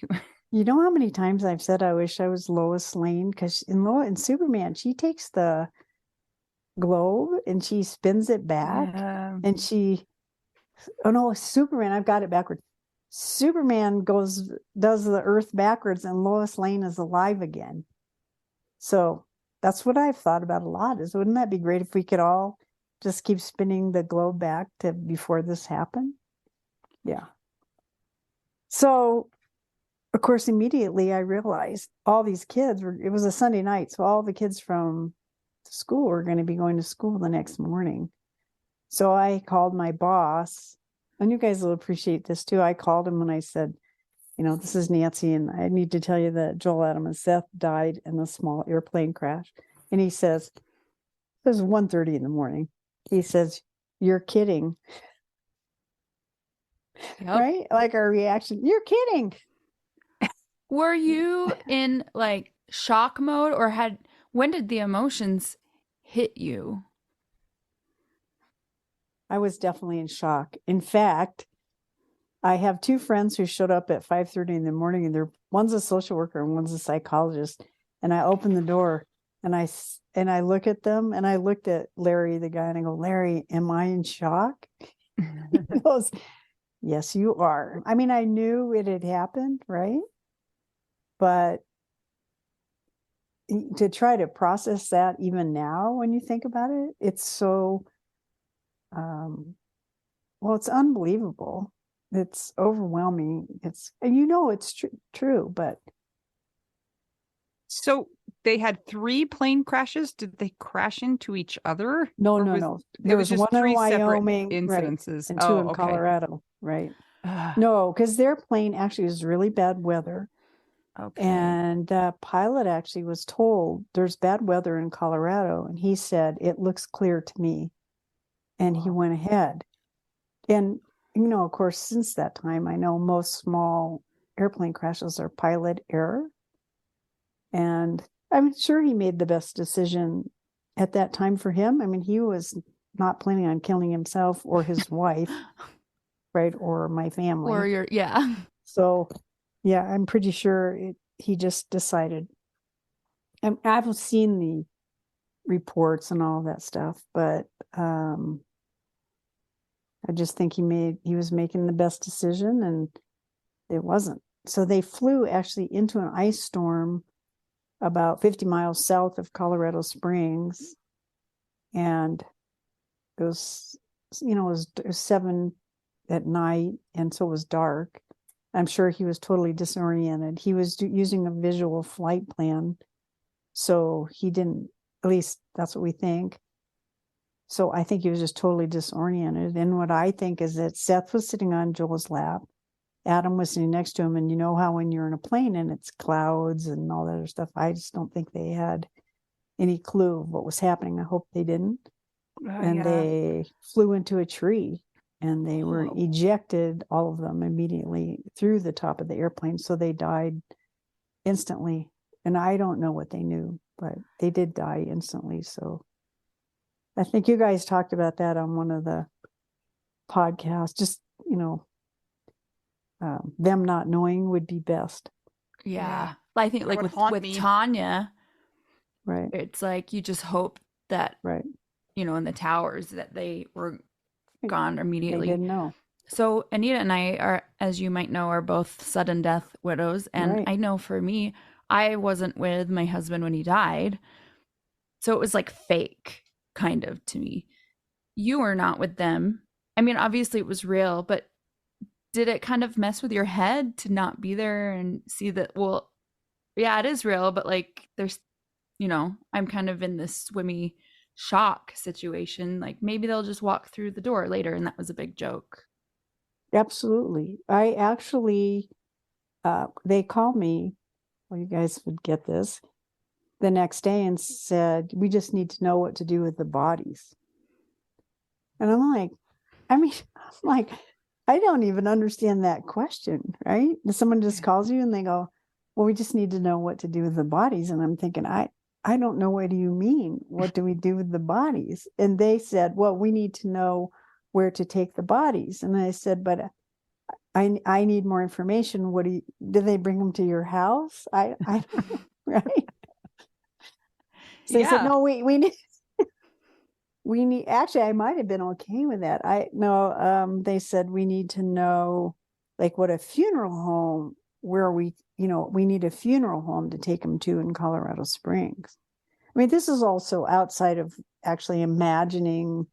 You know how many times I've said I wish I was Lois Lane? Because in Superman, she takes the globe and she spins it back, Yeah. and oh no, Superman, I've got it backwards. Superman does the Earth backwards, and Lois Lane is alive again. So that's what I've thought about a lot, is wouldn't that be great if we could all just keep spinning the globe back to before this happened? Yeah. So of course, immediately I realized all these kids it was a Sunday night, so all the kids from school were going to be going to school the next morning. So I called my boss, and you guys will appreciate this too. I called him and I said, "This is Nancy, and I need to tell you that Joel, Adam, and Seth died in a small airplane crash." And he says, it was 1:30 in the morning. He says, "You're kidding." Yep. Right? Like our reaction, "You're kidding." Were you in like shock mode, or when did the emotions hit you? I was definitely in shock. In fact, I have 2 friends who showed up at 5:30 in the morning, and one's a social worker and one's a psychologist. And I opened the door, and I look at them, and I looked at Larry, the guy, and I go, "Larry, am I in shock?" He goes, "Yes, you are." I mean, I knew it had happened, right? But to try to process that even now, when you think about it, it's so, it's unbelievable. It's overwhelming. It's true, but So they had 3 plane crashes. Did they crash into each other? no. There was just one in 3 separate Wyoming, right, incidences. and 2 in Colorado, right? No, because their plane actually was really bad weather. Okay. And the pilot actually was told there's bad weather in Colorado, and he said, "It looks clear to me." And he went ahead. And, of course, since that time, I know most small airplane crashes are pilot error. And I'm sure he made the best decision at that time for him. I mean, he was not planning on killing himself or his wife, right? Or my family. Yeah. So, yeah, I'm pretty sure he just decided I've seen the reports and all that stuff, but I just think he was making the best decision, and it wasn't. So they flew actually into an ice storm about 50 miles south of Colorado Springs, and it was, it was 7 at night, and so it was dark. I'm sure he was totally disoriented. He was using a visual flight plan, so he didn't, at least that's what we think. So I think he was just totally disoriented. And what I think is that Seth was sitting on Joel's lap. Adam was sitting next to him. And you know how when you're in a plane and it's clouds and all that other stuff, I just don't think they had any clue of what was happening. I hope they didn't. And they flew into a tree, and they were ejected, all of them, immediately through the top of the airplane. So they died instantly. And I don't know what they knew, but they did die instantly. So I think you guys talked about that on one of the podcasts. Just, them not knowing would be best. Yeah. I think like with Tanya, right? It's like you just hope that, right, in the towers that they were gone immediately. They didn't know. So Anita and I are, as you might know, are both sudden death widows. And I know for me, I wasn't with my husband when he died. So it was like fake, kind of, to me. You were not with them. I mean, obviously it was real, but did it kind of mess with your head to not be there and see that, well, yeah, it is real, but like there's, I'm kind of in this swimmy shock situation. Like maybe they'll just walk through the door later, and that was a big joke. Absolutely. I actually, they called me, well, you guys would get this, the next day and said, we just need to know what to do with the bodies. And I'm like, I don't even understand that question, right? Someone just calls you and they go, well, we just need to know what to do with the bodies. And I'm thinking, I don't know, what do you mean? What do we do with the bodies? And they said, well, we need to know where to take the bodies. And I said, but I need more information. Do they bring them to your house? I right? So they said, no, we need, actually, I might have been okay with that. They said we need to know, like, what a funeral home, where we need a funeral home to take them to in Colorado Springs. I mean, this is also outside of actually imagining.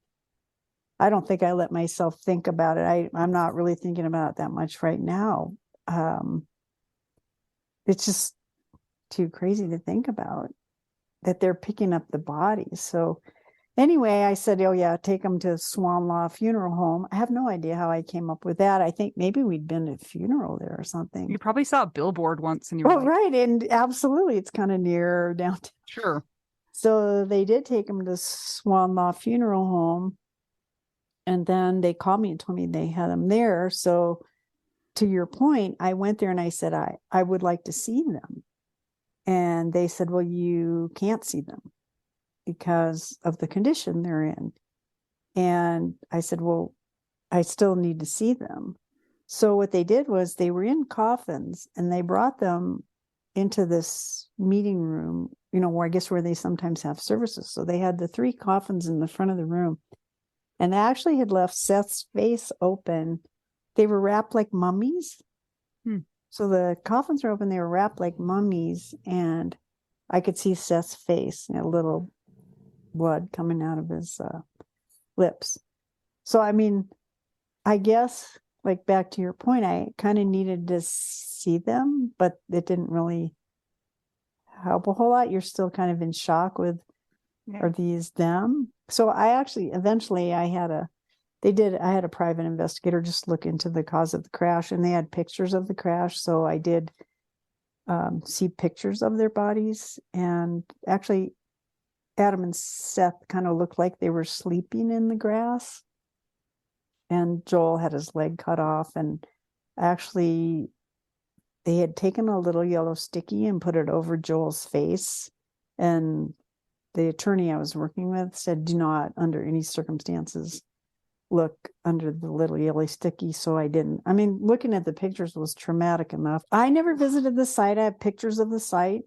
I don't think I let myself think about it. I'm not really thinking about it that much right now. It's just too crazy to think about that they're picking up the bodies. So anyway, I said, oh yeah, take them to Swan Law Funeral Home. I have no idea how I came up with that. I think maybe we'd been to a funeral there or something. You probably saw a billboard once and you were right. And absolutely, it's kind of near downtown. Sure. So they did take them to Swan Law Funeral Home. And then they called me and told me they had them there. So to your point, I went there and I said, I would like to see them. And they said, well, you can't see them because of the condition they're in. And I said, well, I still need to see them. So what they did was they were in coffins and they brought them into this meeting room, where they sometimes have services. So they had the 3 coffins in the front of the room. And they actually had left Seth's face open. They were wrapped like mummies. So the coffins were open. They were wrapped like mummies. And I could see Seth's face, a little blood coming out of his lips. So, I mean, I guess, like, back to your point, I kind of needed to see them, but it didn't really help a whole lot. You're still kind of in shock with, are these them? So I actually, eventually I had a private investigator just look into the cause of the crash, and they had pictures of the crash. So I did see pictures of their bodies, and actually Adam and Seth kind of looked like they were sleeping in the grass, and Joel had his leg cut off, and actually they had taken a little yellow sticky and put it over Joel's face, and the attorney I was working with said, do not under any circumstances look under the little yellow sticky. So I didn't. I mean, looking at the pictures was traumatic enough. I never visited the site. I have pictures of the site.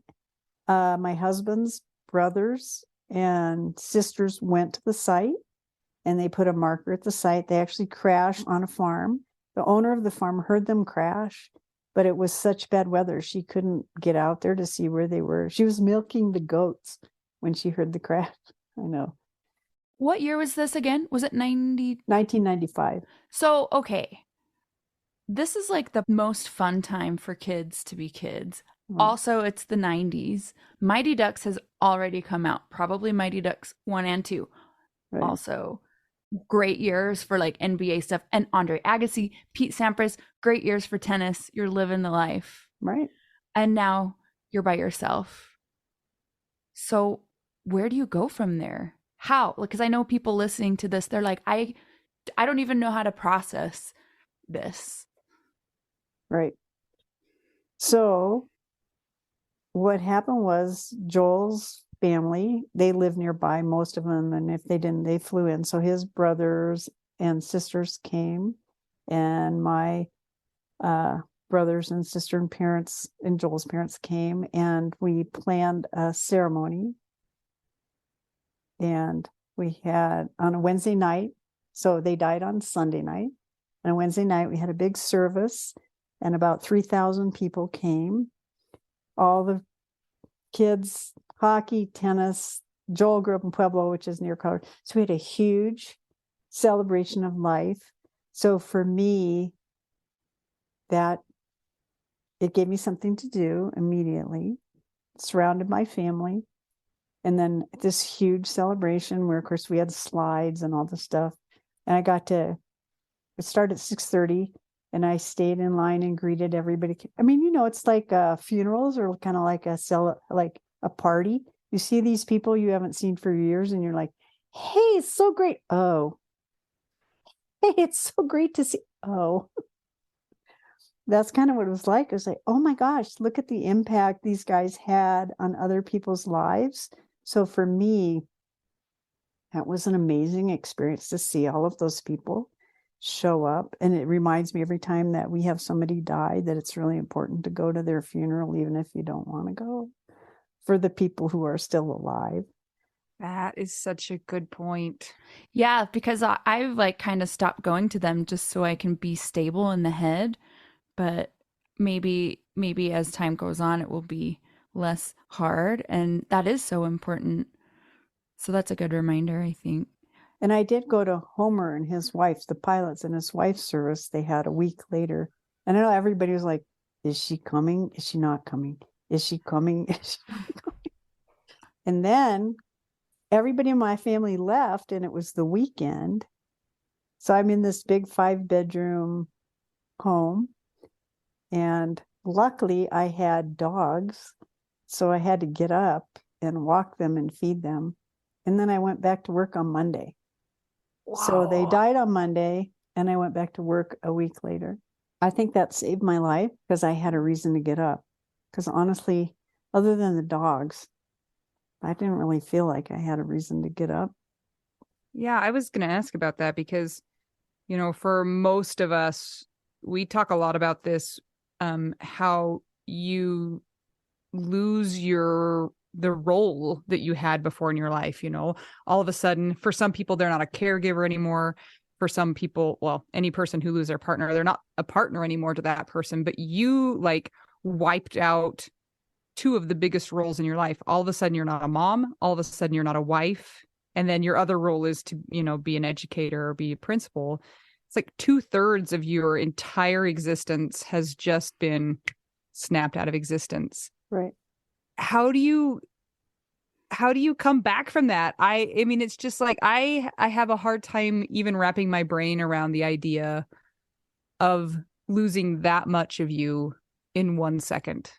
My husband's brothers and sisters went to the site and they put a marker at the site. They actually crashed on a farm. The owner of the farm heard them crash, but it was such bad weather. She couldn't get out there to see where they were. She was milking the goats when she heard the crash. I know. What year was this again? Was it 1995. So, okay. This is like the most fun time for kids to be kids. Also, it's the 90s. Mighty Ducks has already come out. Probably Mighty Ducks 1 and 2. Right. Also, great years for like NBA stuff. And Andre Agassi, Pete Sampras, great years for tennis. You're living the life. Right. And now you're by yourself. So where do you go from there? How? Because I know people listening to this, they're like, I don't even know how to process this. Right. So what happened was Joel's family, they live nearby, most of them, and if they didn't, they flew in. So his brothers and sisters came, and my brothers and sister and parents and Joel's parents came, and we planned a ceremony. And we had on a Wednesday night, so they died on Sunday night. On a Wednesday night, we had a big service, and about 3,000 people came. All the kids, hockey, tennis. Joel grew up in Pueblo, which is near Colorado. So we had a huge celebration of life. So for me, that it gave me something to do immediately, surrounded my family. And then this huge celebration where, of course, we had slides and all the stuff. And it started at 6:30, and I stayed in line and greeted everybody. I mean, it's like funerals or kind of like a party. You see these people you haven't seen for years, and you're like, hey, it's so great. Oh, hey, it's so great to see. Oh, that's kind of what it was like. It was like, oh my gosh, look at the impact these guys had on other people's lives. So for me, that was an amazing experience to see all of those people show up. And it reminds me every time that we have somebody die that it's really important to go to their funeral, even if you don't want to go, for the people who are still alive. That is such a good point. Yeah, because I've like kind of stopped going to them just so I can be stable in the head. But maybe as time goes on, it will be less hard. And that is so important. So that's a good reminder, I think. And I did go to Homer and his wife, the pilots, and his wife's service they had a week later. And I know everybody was like, is she coming? Is she not coming? Is she coming? Is she not coming? And then everybody in my family left, and it was the weekend. So I'm in this big 5-bedroom home. And luckily I had dogs. So I had to get up and walk them and feed them. And then I went back to work on Monday. Wow. So they died on Monday, and I went back to work a week later. I think that saved my life because I had a reason to get up. Because honestly, other than the dogs, I didn't really feel like I had a reason to get up. Yeah, I was going to ask about that because, for most of us, we talk a lot about this, how you lose the role that you had before in your life. All of a sudden, for some people, they're not a caregiver anymore. For some people, well, any person who loses their partner, they're not a partner anymore to that person. But you like wiped out 2 of the biggest roles in your life. All of a sudden, you're not a mom. All of a sudden, you're not a wife. And then your other role is to, be an educator or be a principal. It's like 2/3 of your entire existence has just been snapped out of existence. Right. How do you come back from that? I mean, it's just like I have a hard time even wrapping my brain around the idea of losing that much of you in 1 second.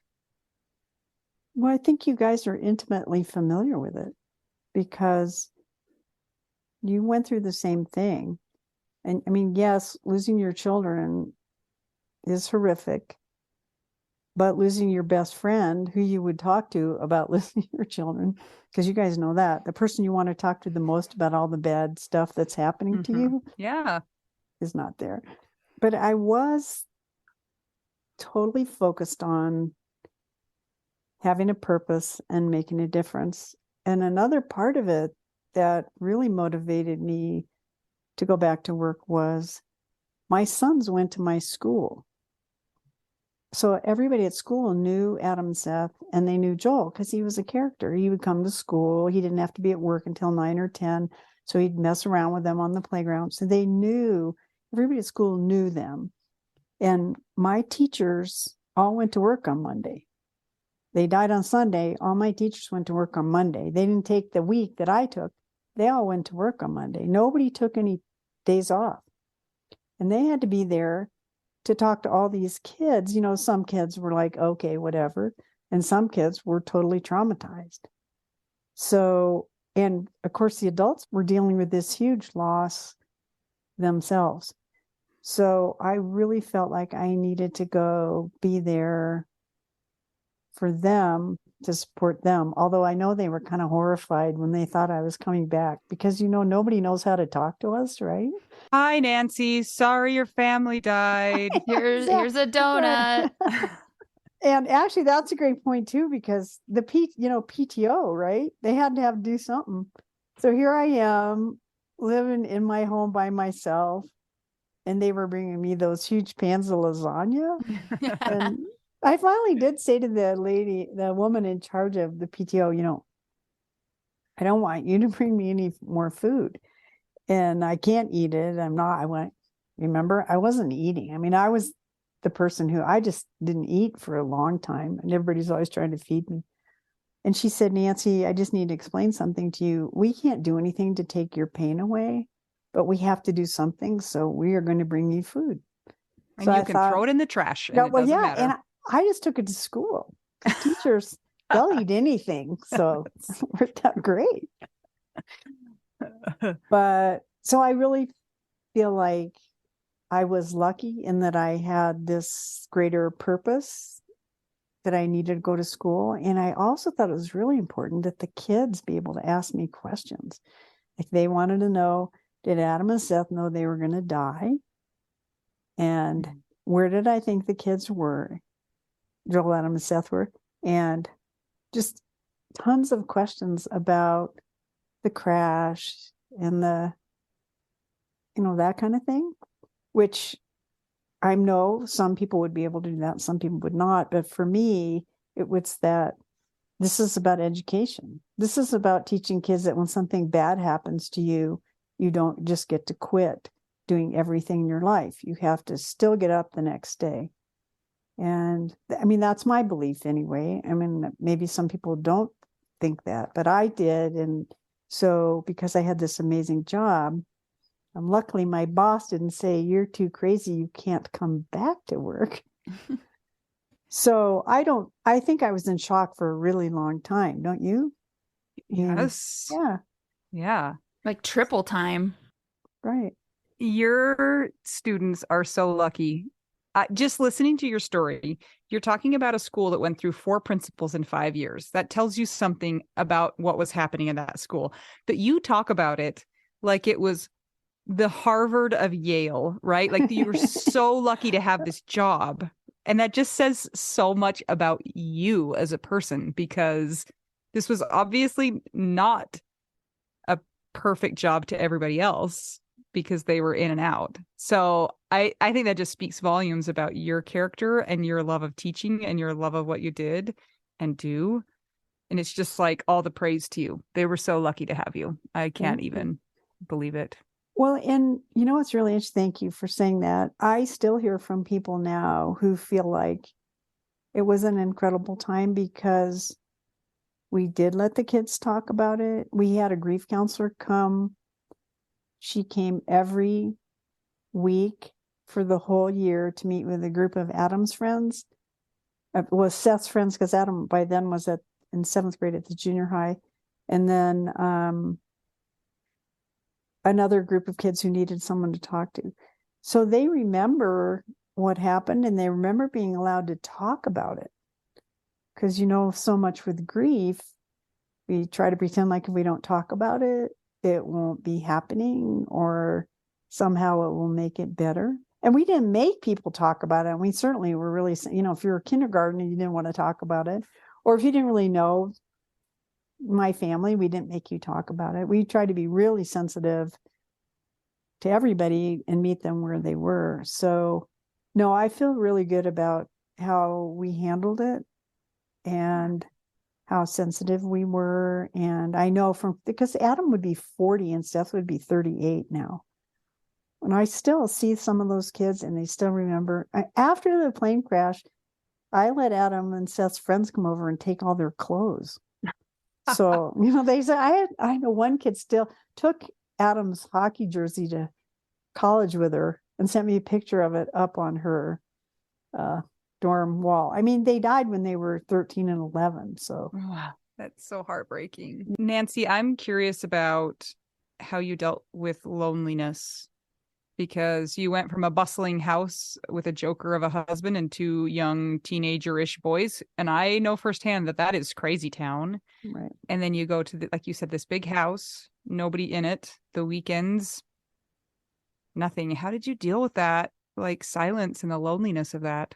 Well, I think you guys are intimately familiar with it because you went through the same thing. And I mean, yes, losing your children is horrific, but losing your best friend who you would talk to about losing your children, because you guys know that the person you want to talk to the most about all the bad stuff that's happening to you is not there. But I was totally focused on having a purpose and making a difference. And another part of it that really motivated me to go back to work was my sons went to my school. So everybody at school knew Adam and Seth, and they knew Joel because he was a character. He would come to school. He didn't have to be at work until 9 or 10. So he'd mess around with them on the playground. So they knew, everybody at school knew them. And my teachers all went to work on Monday. They died on Sunday. All my teachers went to work on Monday. They didn't take the week that I took. They all went to work on Monday. Nobody took any days off. And they had to be there to talk to all these kids. You know, some kids were like, okay, whatever. And some kids were totally traumatized. So, and of course, the adults were dealing with this huge loss themselves. So I really felt like I needed to go be there for them, to support them. Although I know they were kind of horrified when they thought I was coming back because, you know, nobody knows how to talk to us, right? Hi, Nancy. Sorry your family died. Here's a donut. And actually, that's a great point too, because the PTO, right? They had to have to do something. So here I am living in my home by myself, and they were bringing me those huge pans of lasagna. And I finally did say to the woman in charge of the PTO, you know, I don't want you to bring me any more food, and I can't eat it. Remember, I wasn't eating. I mean, I was the person who I just didn't eat for a long time, and everybody's always trying to feed me. And she said, Nancy, I just need to explain something to you. We can't do anything to take your pain away, but we have to do something. So we are going to bring you food. And so you can throw it in the trash. And no, it well, doesn't yeah. matter. And I just took it to school. Teachers, they'll eat anything. So it worked out great. But so I really feel like I was lucky in that I had this greater purpose, that I needed to go to school. And I also thought it was really important that the kids be able to ask me questions. If they wanted to know, did Adam and Seth know they were going to die? And where did I think the kids were? Joel, Adam, and Seth were. And just tons of questions about the crash and that kind of thing, which I know some people would be able to do that, some people would not. But for me, it was that this is about education. This is about teaching kids that when something bad happens to you, you don't just get to quit doing everything in your life. You have to still get up the next day. And I mean, that's my belief anyway. I mean, maybe some people don't think that, but I did. And so because I had this amazing job, luckily my boss didn't say, you're too crazy, you can't come back to work. So I think I was in shock for a really long time, don't you? Yes. Yeah. Yeah. Like triple time. Right. Your students are so lucky. Just listening to your story, you're talking about a school that went through 4 principals in 5 years. That tells you something about what was happening in that school. That you talk about it like it was the Harvard of Yale, right? Like you were so lucky to have this job. And that just says so much about you as a person, because this was obviously not a perfect job to everybody else, because they were in and out. So I think that just speaks volumes about your character and your love of teaching and your love of what you did and do. And it's just like all the praise to you. They were so lucky to have you. I can't even believe it. Well, and you know what's really interesting? Thank you for saying that. I still hear from people now who feel like it was an incredible time because we did let the kids talk about it. We had a grief counselor come. She came every week for the whole year to meet with a group of Adam's friends. It was Seth's friends, because Adam by then was in 7th grade at the junior high. And then another group of kids who needed someone to talk to. So they remember what happened, and they remember being allowed to talk about it. Because, so much with grief, we try to pretend like if we don't talk about it, it won't be happening, or somehow it will make it better. And we didn't make people talk about it. And we certainly were really, if you were kindergarten and you didn't want to talk about it, Or if you didn't really know my family, we didn't make you talk about it. We tried to be really sensitive to everybody and meet them where they were. So no, I feel really good about how we handled it and how sensitive we were. And I know because Adam would be 40 and Seth would be 38 now. And I still see some of those kids and they still remember. After the plane crash, I let Adam and Seth's friends come over and take all their clothes. So, they said, I know one kid still took Adam's hockey jersey to college with her and sent me a picture of it up on her dorm wall. I mean, they died when they were 13 and 11. So wow, that's so heartbreaking. Nancy, I'm curious about how you dealt with loneliness, because you went from a bustling house with a joker of a husband and two young teenager-ish boys. And I know firsthand that is crazy town. Right. And then you go to, like you said, this big house, nobody in it, the weekends, nothing. How did you deal with that, like silence and the loneliness of that?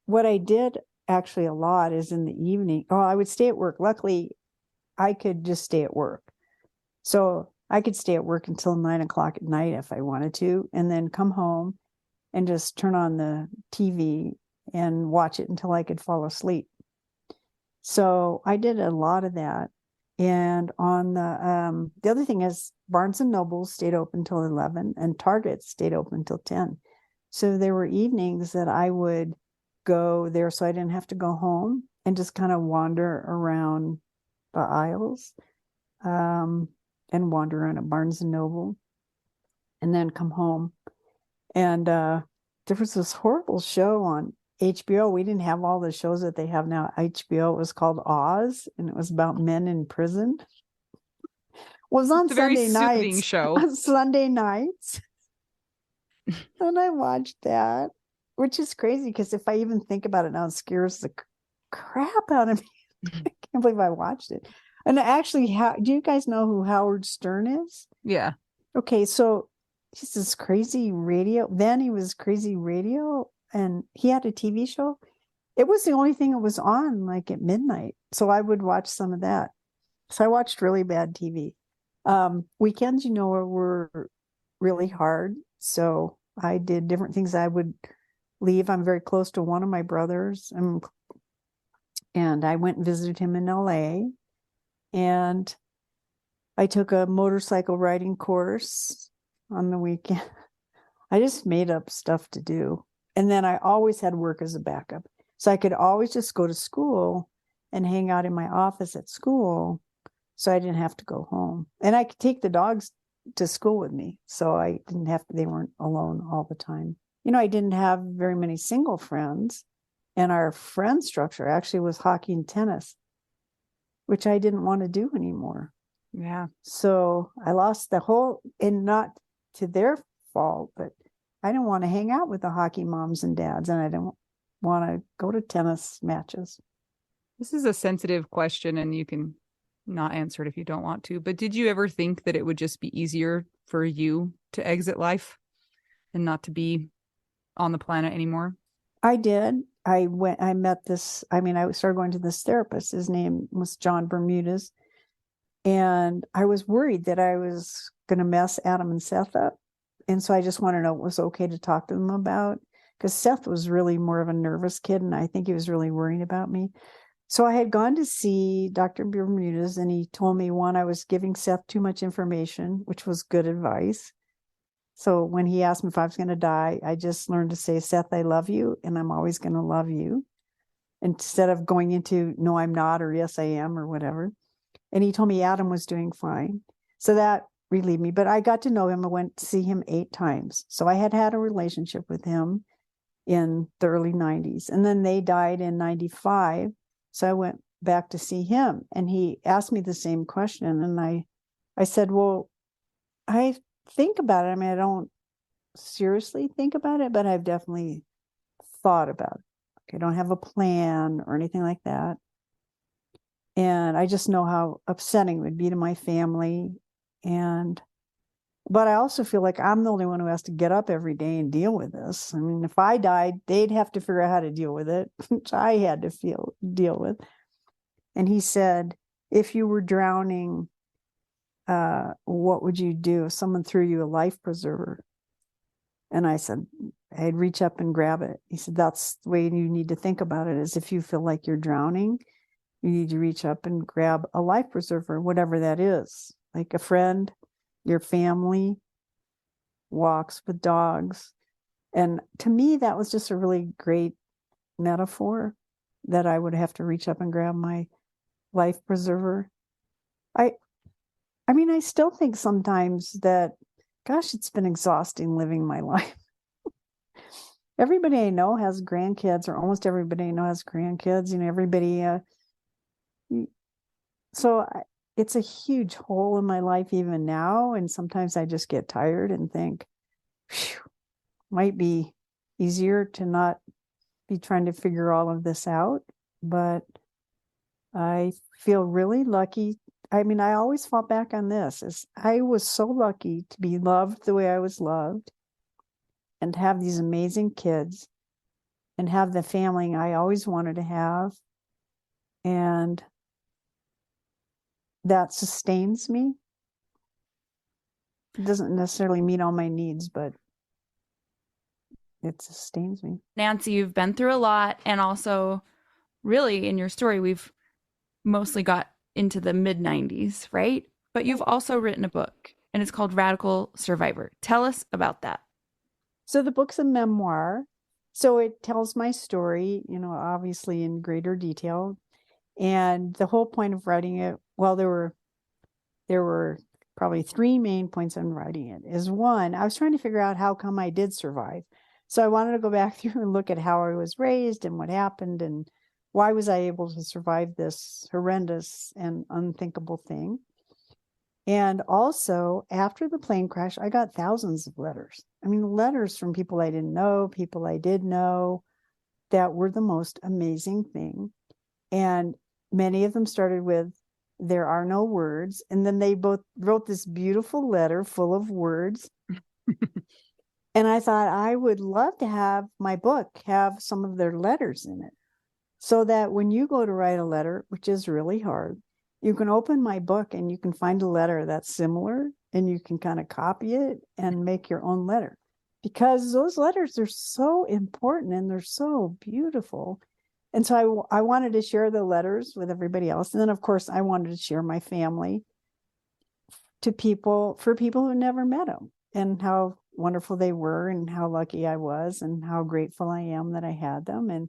What I did actually a lot is in the evening. Oh, I would stay at work. Luckily, I could just stay at work. So I could stay at work until 9 o'clock at night if I wanted to, and then come home and just turn on the TV and watch it until I could fall asleep. So I did a lot of that. And on the other thing is Barnes and Noble stayed open till 11 and Target stayed open till 10. So there were evenings that I would go there so I didn't have to go home and just kind of wander around the aisles. And wander around at Barnes and Noble and then come home. And there was this horrible show on HBO. We didn't have all the shows that they have now at HBO. It was called Oz, and it was about men in prison. It was on Sunday nights. Show. On Sunday nights. And I watched that, which is crazy because if I even think about it now, it scares the crap out of me. I can't believe I watched it. And actually, do you guys know who Howard Stern is? Yeah. Okay, so he's this crazy radio. Then he was crazy radio, and he had a TV show. It was the only thing that was on like at midnight. So I would watch some of that. So I watched really bad TV. Weekends, were really hard. So I did different things. I would leave. I'm very close to one of my brothers. And I went and visited him in LA. And I took a motorcycle riding course on the weekend. I just made up stuff to do. And then I always had work as a backup. So I could always just go to school and hang out in my office at school. So I didn't have to go home. And I could take the dogs to school with me. So I didn't have to, they weren't alone all the time. I didn't have very many single friends. And our friend structure actually was hockey and tennis, which I didn't want to do anymore. Yeah. So I lost the whole, and not to their fault, but I didn't want to hang out with the hockey moms and dads, and I didn't want to go to tennis matches. This is a sensitive question, and you can not answer it if you don't want to, but did you ever think that it would just be easier for you to exit life and not to be on the planet anymore? I did. I started going to this therapist. His name was John Bermudez. And I was worried that I was going to mess Adam and Seth up. And so I just wanted to know what was okay to talk to them about. Because Seth was really more of a nervous kid. And I think he was really worried about me. So I had gone to see Dr. Bermudez. And he told me, one, I was giving Seth too much information, which was good advice. So when he asked me if I was going to die, I just learned to say, Seth, I love you, and I'm always going to love you, instead of going into, no, I'm not, or yes, I am, or whatever. And he told me Adam was doing fine. So that relieved me. But I got to know him. I went to see him 8 times. So I had a relationship with him in the early 90s. And then they died in 95. So I went back to see him. And he asked me the same question. And I said, well, I think about it. I mean, I don't seriously think about it, but I've definitely thought about it. I don't have a plan or anything like that. And I just know how upsetting it would be to my family. But I also feel like I'm the only one who has to get up every day and deal with this. I mean, if I died, they'd have to figure out how to deal with it, which I had to deal with. And he said, if you were drowning, what would you do if someone threw you a life preserver? And I said, I'd reach up and grab it. He said, that's the way you need to think about it, is if you feel like you're drowning, you need to reach up and grab a life preserver, whatever that is, like a friend, your family, walks with dogs. And to me, that was just a really great metaphor, that I would have to reach up and grab my life preserver. I mean, I still think sometimes that, gosh, it's been exhausting living my life. Everybody I know has grandkids, or almost everybody I know has grandkids. Everybody. It's a huge hole in my life even now. And sometimes I just get tired and think, might be easier to not be trying to figure all of this out. But I feel really lucky. I mean, I always fall back on this, is I was so lucky to be loved the way I was loved, and to have these amazing kids, and have the family I always wanted to have. And that sustains me. It doesn't necessarily meet all my needs, but it sustains me. Nancy, you've been through a lot, and also really in your story, we've mostly got into the mid-90s, right? But you've also written a book, and it's called Radical Survivor. Tell us about that. So the book's a memoir. So it tells my story, obviously in greater detail. And the whole point of writing it, well, there were probably three main points on writing it. Is one, I was trying to figure out how come I did survive. So I wanted to go back through and look at how I was raised and what happened, and why was I able to survive this horrendous and unthinkable thing. And also, after the plane crash, I got thousands of letters. I mean, letters from people I didn't know, people I did know, that were the most amazing thing. And many of them started with, "There are no words." And then they both wrote this beautiful letter full of words. And I thought, I would love to have my book have some of their letters in it, so that when you go to write a letter, which is really hard, you can open my book and you can find a letter that's similar, and you can kind of copy it and make your own letter. Because those letters are so important and they're so beautiful. And so I wanted to share the letters with everybody else. And then, of course, I wanted to share my family for people who never met them, and how wonderful they were, and how lucky I was, and how grateful I am that I had them. And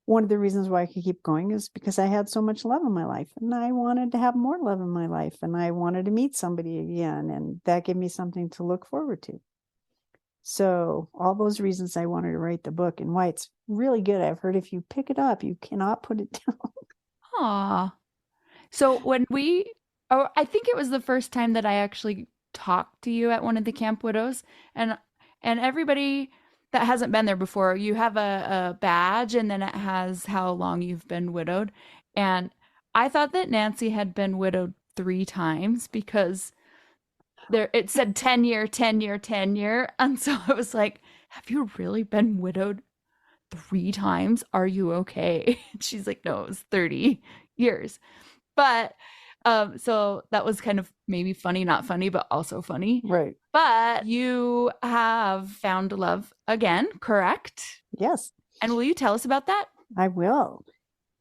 one of the reasons why I could keep going is because I had so much love in my life, and I wanted to have more love in my life, and I wanted to meet somebody again. And that gave me something to look forward to. So all those reasons I wanted to write the book, and why it's really good. I've heard if you pick it up, you cannot put it down. Aw. So I think it was the first time that I actually talked to you at one of the Camp Widows, and everybody that hasn't been there before, you have a badge, and then it has how long you've been widowed. And I thought that Nancy had been widowed 3 times, because it said 10 year, 10 year, 10 year. And so I was like, have you really been widowed 3 times? Are you okay? And she's like, no, it was 30 years. But so that was kind of maybe funny, not funny, but also funny. Right. But you have found love again, correct? Yes. And will you tell us about that? I will.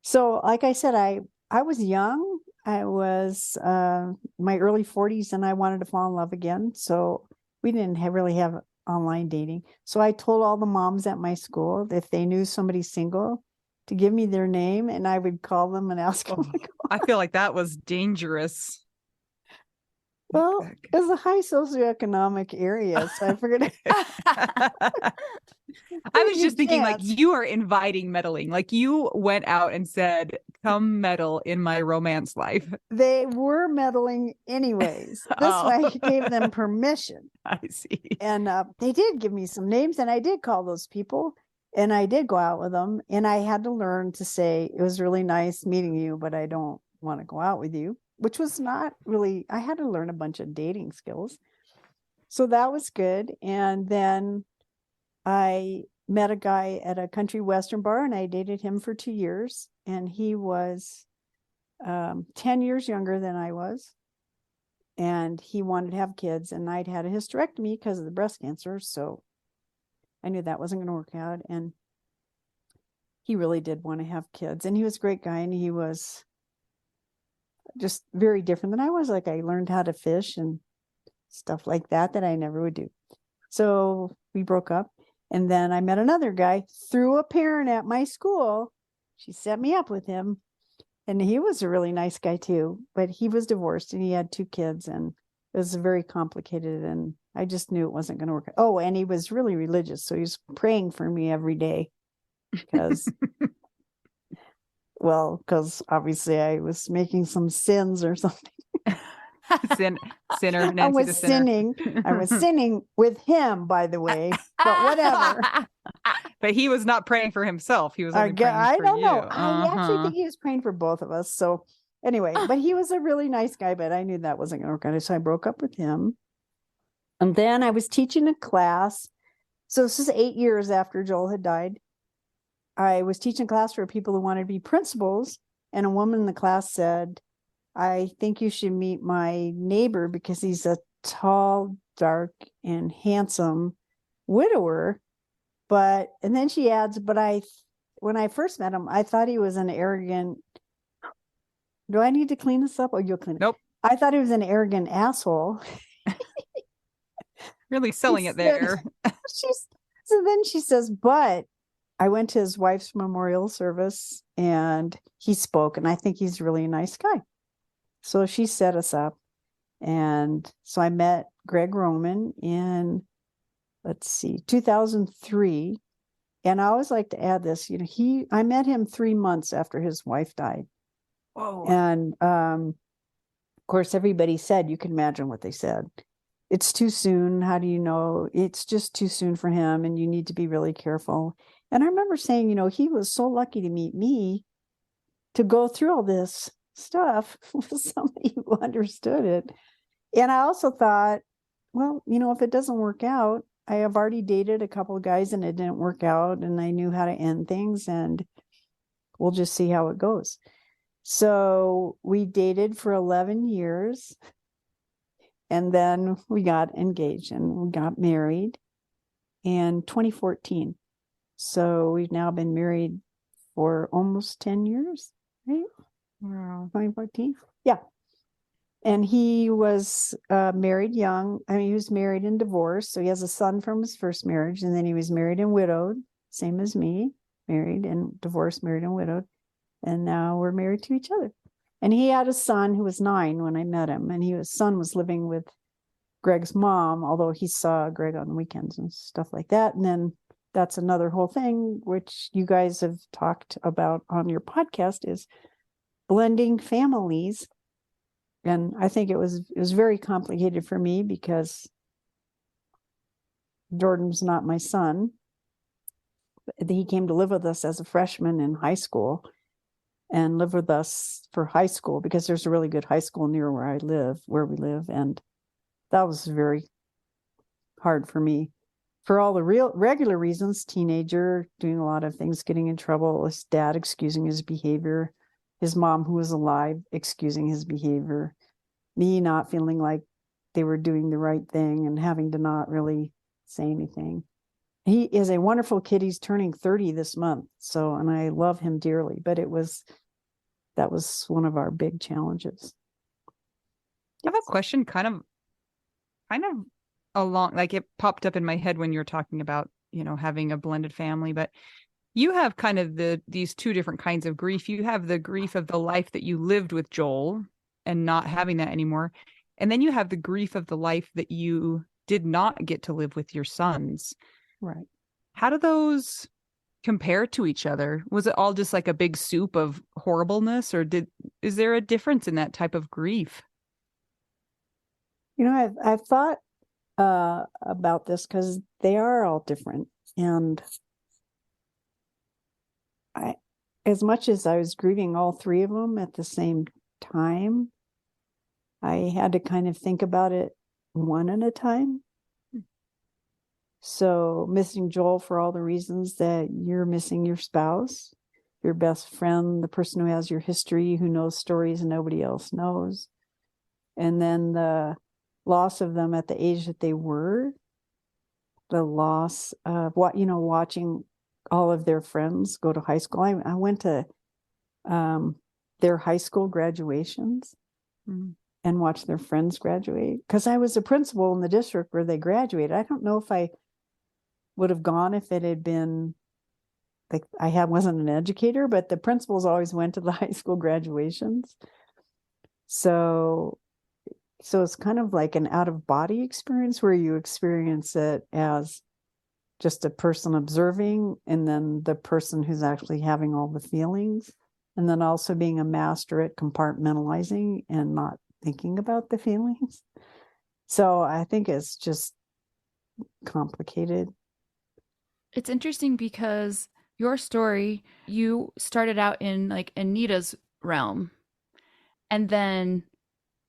So, like I said, I was young. I was my early 40s, and I wanted to fall in love again. So we didn't really have online dating. So I told all the moms at my school that if they knew somebody single, to give me their name, and I would call them and ask them to go. I feel like that was dangerous. Well, it was a high socioeconomic area, so I figured. I was just thinking, like, you are inviting meddling. Like, you went out and said, "Come meddle in my romance life." They were meddling anyways. This way I gave them permission. I see. And they did give me some names, and I did call those people, and I did go out with them. And I had to learn to say, it was really nice meeting you, but I don't want to go out with you, which was not really, I had to learn a bunch of dating skills. So that was good. And then I met a guy at a country western bar, and I dated him for 2 years. And he was 10 years younger than I was. And he wanted to have kids, and I'd had a hysterectomy because of the breast cancer. So I knew that wasn't going to work out. And he really did want to have kids. And he was a great guy, and he was just very different than I was. Like, I learned how to fish and stuff like that I never would do. So we broke up. And then I met another guy through a parent at my school. She set me up with him. And he was a really nice guy too, but he was divorced and he had 2 kids, and it was very complicated, and I just knew it wasn't going to work. Oh, and he was really religious. So he was praying for me every day because, because obviously I was making some sins or something. Sinner, Nancy I was the sinner. sinning. I was sinning with him, by the way, but whatever. But he was not praying for himself. He was only praying for you. I don't know. I actually think he was praying for both of us. So anyway, but he was a really nice guy, but I knew that wasn't going to work out. So I broke up with him. And then I was teaching a class. So this is 8 years after Joel had died. I was teaching a class for people who wanted to be principals. And a woman in the class said, I think you should meet my neighbor because he's a tall, dark, and handsome widower. And then she adds, when I first met him, I thought he was an arrogant. Do I need to clean this up? Oh, you'll clean it. Nope. I thought he was an arrogant asshole. Really selling it there. So then she says, but I went to his wife's memorial service and he spoke, and I think he's really a nice guy. So she set us up. And so I met Greg Roman in, 2003. And I always like to add this, I met him 3 months after his wife died. Whoa. And of course, everybody said, you can imagine what they said. It's too soon. How do you know? It's just too soon for him, and you need to be really careful. And I remember saying, he was so lucky to meet me, to go through all this stuff with somebody who understood it. And I also thought, well, if it doesn't work out, I have already dated a couple of guys and it didn't work out, and I knew how to end things, and we'll just see how it goes. So we dated for 11 years, and then we got engaged and we got married in 2014. So we've now been married for almost 10 years, right? Wow. 2014. Yeah. And he was married young. He was married and divorced. So he has a son from his first marriage. And then he was married and widowed, same as me, married and divorced, married and widowed. And now we're married to each other. And he had a son who was 9 when I met him. And his son was living with Greg's mom, although he saw Greg on weekends and stuff like that. And then that's another whole thing, which you guys have talked about on your podcast, is blending families. And I think it was very complicated for me because Jordan's not my son. He came to live with us as a freshman in high school and lived with us for high school because there's a really good high school near where we live. And that was very hard for me for all the regular reasons. Teenager, doing a lot of things, getting in trouble, his dad excusing his behavior, his mom, who was alive, excusing his behavior, me not feeling like they were doing the right thing and having to not really say anything. He is a wonderful kid. He's turning 30 this month. So, and I love him dearly, but that was one of our big challenges. I have a question kind of along, like it popped up in my head when you were talking about, having a blended family, but you have kind of these 2 different kinds of grief. You have the grief of the life that you lived with Joel and not having that anymore. And then you have the grief of the life that you did not get to live with your sons. Right. How do those compare to each other? Was it all just like a big soup of horribleness, or is there a difference in that type of grief? I've thought about this because they are all different. And as much as I was grieving all 3 of them at the same time, I had to kind of think about it one at a time. So missing Joel for all the reasons that you're missing your spouse. your best friend, the person who has your history, who knows stories nobody else knows. And then the loss of them at the age that they were, the loss of watching all of their friends go to high school. I went to their high school graduations and watched their friends graduate, because I was a principal in the district where they graduated. I don't know if I would have gone if it had been like wasn't an educator, but the principals always went to the high school graduations. So it's kind of like an out of body experience where you experience it as just a person observing, and then the person who's actually having all the feelings, and then also being a master at compartmentalizing and not thinking about the feelings. So I think it's just complicated. It's interesting because your story, you started out in like Anita's realm, and then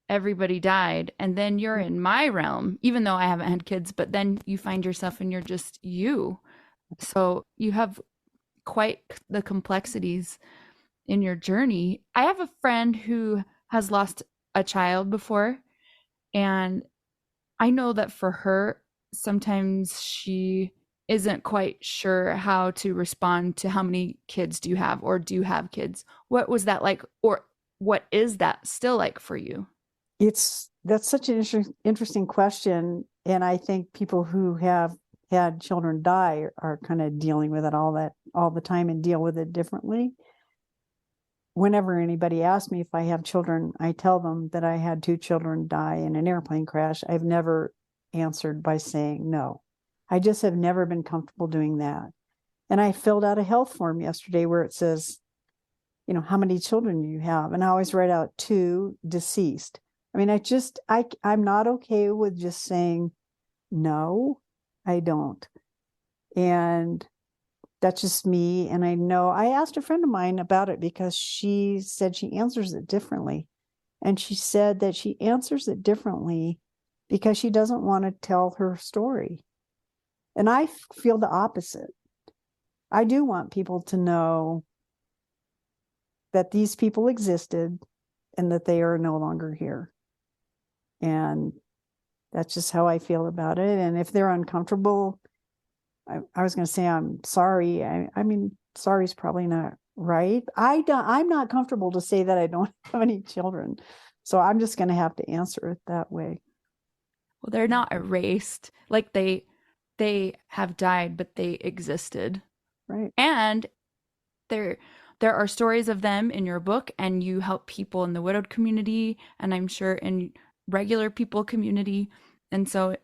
everybody died, and then you're in my realm, even though I haven't had kids, but then you find yourself and you're just you. So you have quite the complexities in your journey. I have a friend who has lost a child before, and I know that for her, sometimes she isn't quite sure how to respond to how many kids do you have, or do you have kids? What was that like, or what is that still like for you? That's such an interesting question. And I think people who have had children die are kind of dealing with it all the time and deal with it differently. Whenever anybody asks me if I have children, I tell them that I had 2 children die in an airplane crash. I've never answered by saying no. I just have never been comfortable doing that. And I filled out a health form yesterday where it says, how many children do you have? And I always write out 2 deceased. I mean, I'm not okay with just saying, no, I don't. And that's just me. And I know I asked a friend of mine about it because she said she answers it differently. And she said that she answers it differently because she doesn't want to tell her story. And I feel the opposite. I do want people to know that these people existed and that they are no longer here. And that's just how I feel about it. And if they're uncomfortable, I was going to say, I'm sorry. I mean, sorry is probably not right. I'm not comfortable to say that I don't have any children. So I'm just going to have to answer it that way. Well, they're not erased. Like they have died, but they existed. Right. And there are stories of them in your book, and you help people in the widowed community, and I'm sure in regular people community. And so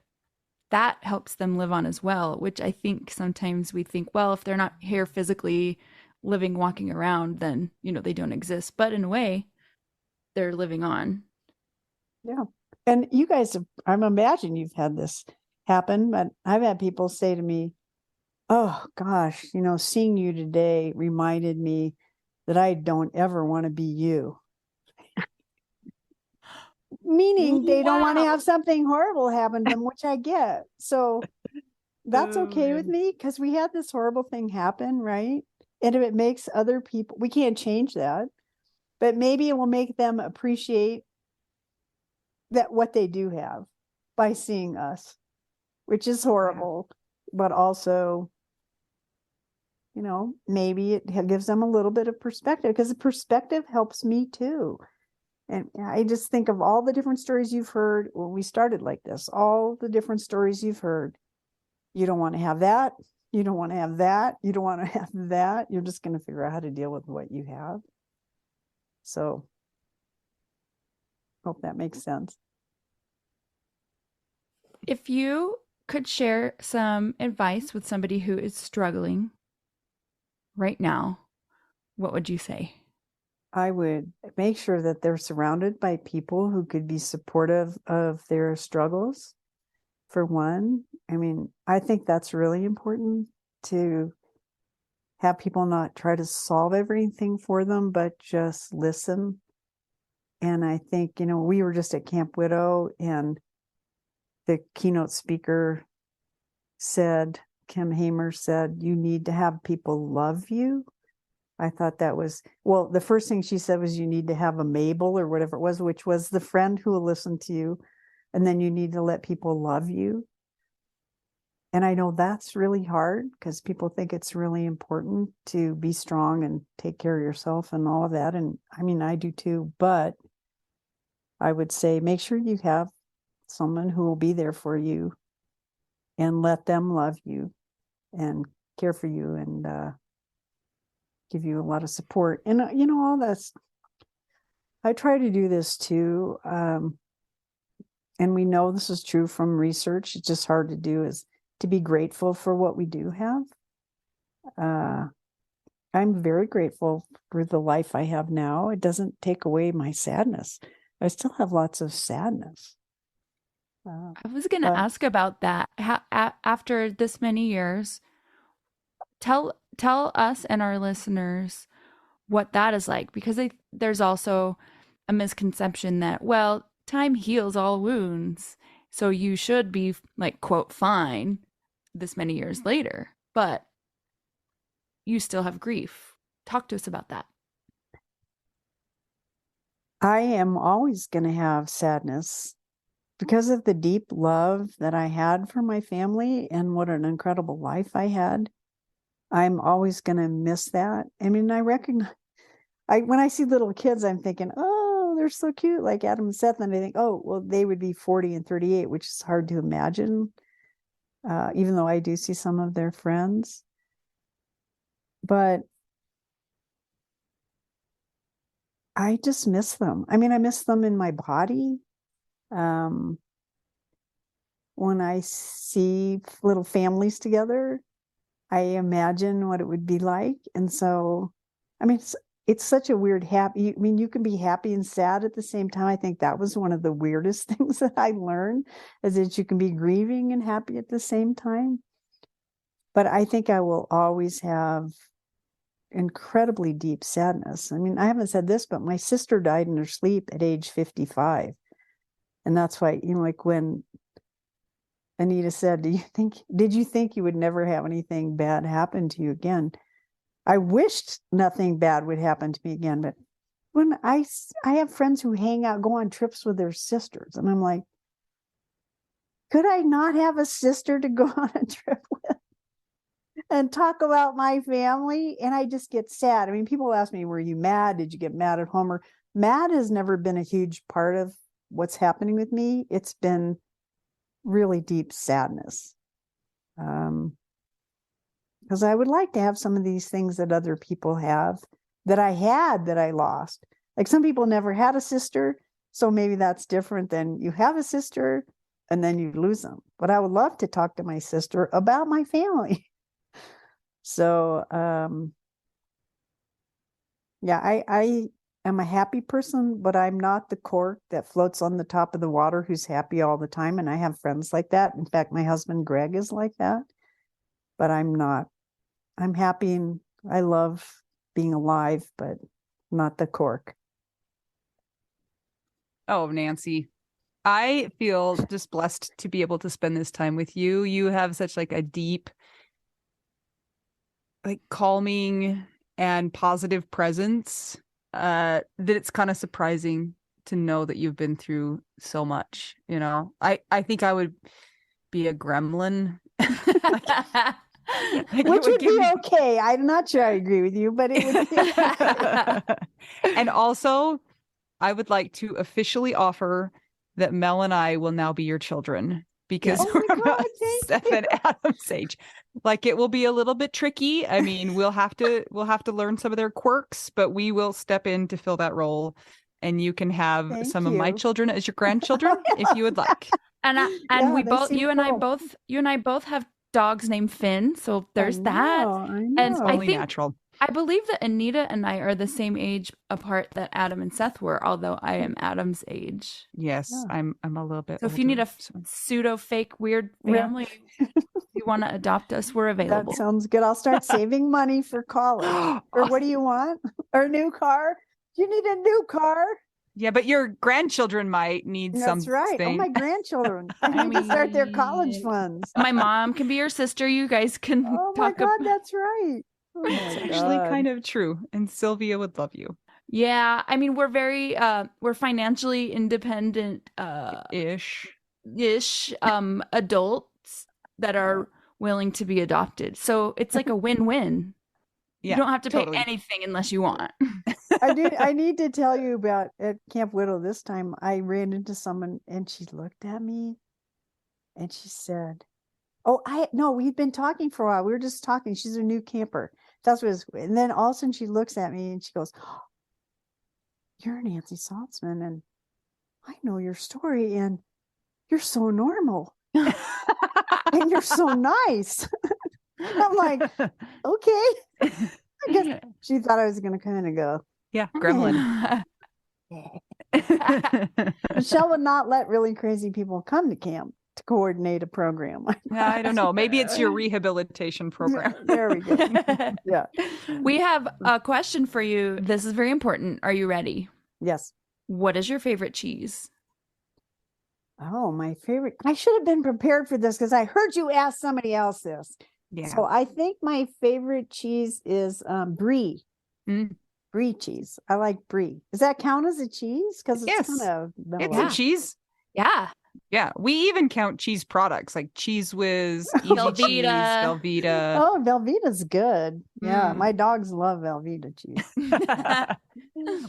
that helps them live on as well, which I think sometimes we think, well, if they're not here physically living, walking around, then, they don't exist. But in a way, they're living on. Yeah. And you guys, I'm imagine you've had this happen, but I've had people say to me, oh gosh, seeing you today reminded me that I don't ever want to be you. Meaning they don't want to have something horrible happen to them, which I get. So that's okay with me, because we had this horrible thing happen, right? And if it makes other people, we can't change that, but maybe it will make them appreciate that what they do have by seeing us, which is horrible, but also, maybe it gives them a little bit of perspective, because the perspective helps me too. And I just think of all the different stories you've heard when we started like this, all the different stories you've heard. You don't want to have that. You don't want to have that. You don't want to have that. You're just going to figure out how to deal with what you have. So, hope that makes sense. If you could share some advice with somebody who is struggling right now, what would you say? I would make sure that they're surrounded by people who could be supportive of their struggles, for one. I mean, I think that's really important, to have people not try to solve everything for them, but just listen. And I think, we were just at Camp Widow, and the keynote speaker said, Kim Hamer said, you need to have people love you. I thought that was, well, the first thing she said was you need to have a Mabel or whatever it was, which was the friend who will listen to you. And then you need to let people love you. And I know that's really hard because people think it's really important to be strong and take care of yourself and all of that. And I mean, I do too. But I would say make sure you have someone who will be there for you and let them love you and care for you and give you a lot of support. And, all that's, I try to do this too. And we know this is true from research. It's just hard to do, is to be grateful for what we do have. I'm very grateful for the life I have now. It doesn't take away my sadness. I still have lots of sadness. I was going to ask about that. After this many years, tell us and our listeners what that is like, because there's also a misconception that, well, time heals all wounds, so you should be like, quote, fine this many years later, but you still have grief. Talk to us about that. I am always going to have sadness because of the deep love that I had for my family and what an incredible life I had. I'm always going to miss that. I mean, I recognize, when I see little kids, I'm thinking, oh, they're so cute, like Adam and Seth. And I think, oh, well, they would be 40 and 38, which is hard to imagine, even though I do see some of their friends. But I just miss them. I mean, I miss them in my body. When I see little families together, I imagine what it would be like. And so, I mean, it's such a weird happy. I mean, you can be happy and sad at the same time. I think that was one of the weirdest things that I learned, is that you can be grieving and happy at the same time. But I think I will always have incredibly deep sadness. I mean, I haven't said this, but my sister died in her sleep at age 55. And that's why, like when Anita said, did you think you would never have anything bad happen to you again? I wished nothing bad would happen to me again. But when I have friends who hang out, go on trips with their sisters, and I'm like, could I not have a sister to go on a trip with and talk about my family? And I just get sad. I mean, people ask me, were you mad? Did you get mad at Homer? Mad has never been a huge part of what's happening with me. It's been really deep sadness. Because I would like to have some of these things that other people have, that I had, that I lost. Like some people never had a sister, so maybe that's different than you have a sister and then you lose them. But I would love to talk to my sister about my family. So, yeah, I am a happy person, but I'm not the cork that floats on the top of the water who's happy all the time. And I have friends like that. In fact, my husband, Greg, is like that. But I'm not. I'm happy and I love being alive, but not the cork. Oh, Nancy, I feel just blessed to be able to spend this time with you. You have such like a deep, like calming and positive presence that it's kind of surprising to know that you've been through so much. I think I would be a gremlin. Which would be okay. I'm not sure I agree with you, but it would be okay. And also, I would like to officially offer that Mel and I will now be your children, because we're about Seth and Adam's age. Like, it will be a little bit tricky. I mean, we'll have to learn some of their quirks, but we will step in to fill that role, and you can have some of my children as your grandchildren if you would like. And we both, you and I both have dogs named Finn, so there's that. I know. And only natural. I believe that Anita and I are the same age apart that Adam and Seth were, although I am Adam's age. Yes, yeah. I'm a little bit. So if you need a pseudo fake weird family, you want to adopt us, we're available. That sounds good. I'll start saving money for college. Or what do you want? Or a new car? You need a new car? Yeah, but your grandchildren might need something. That's right. Oh, my grandchildren. I need to start their college funds. My mom can be your sister. You guys can Oh my God, that's right. Oh It's my actually God. kind of true. And Sylvia would love you. Yeah, I mean, we're very we're financially independent Ish. ish adults that are willing to be adopted. So it's like a win-win. You Yeah, don't have to pay totally. anything unless you want. I need to tell you about at Camp Widow this time. I ran into someone and she looked at me and she said, "Oh, no, we'd been talking for a while. We were just talking. She's a new camper." That's what it was. And then all of a sudden she looks at me and she goes, "Oh, you're Nancy Saltzman and I know your story and you're so normal and you're so nice." I'm like, okay. I guess she thought I was going to kind of go, Yeah, gremlin. Michelle would not let really crazy people come to camp to coordinate a program. I don't know. Maybe it's your rehabilitation program. There we go. Yeah. We have a question for you. This is very important. Are you ready? Yes. What is your favorite cheese? Oh, my favorite. I should have been prepared for this because I heard you ask somebody else this. Yeah. So I think my favorite cheese is brie. Mm. Brie cheese. I like brie. Does that count as a cheese? Because it's Yes. kind of It's Yeah. a cheese. Yeah. Yeah. We even count cheese products like Cheese Whiz, Easy Velveeta. Cheese, Velveeta. Oh, Velveeta's good. Yeah, Mm. my dogs love Velveeta cheese.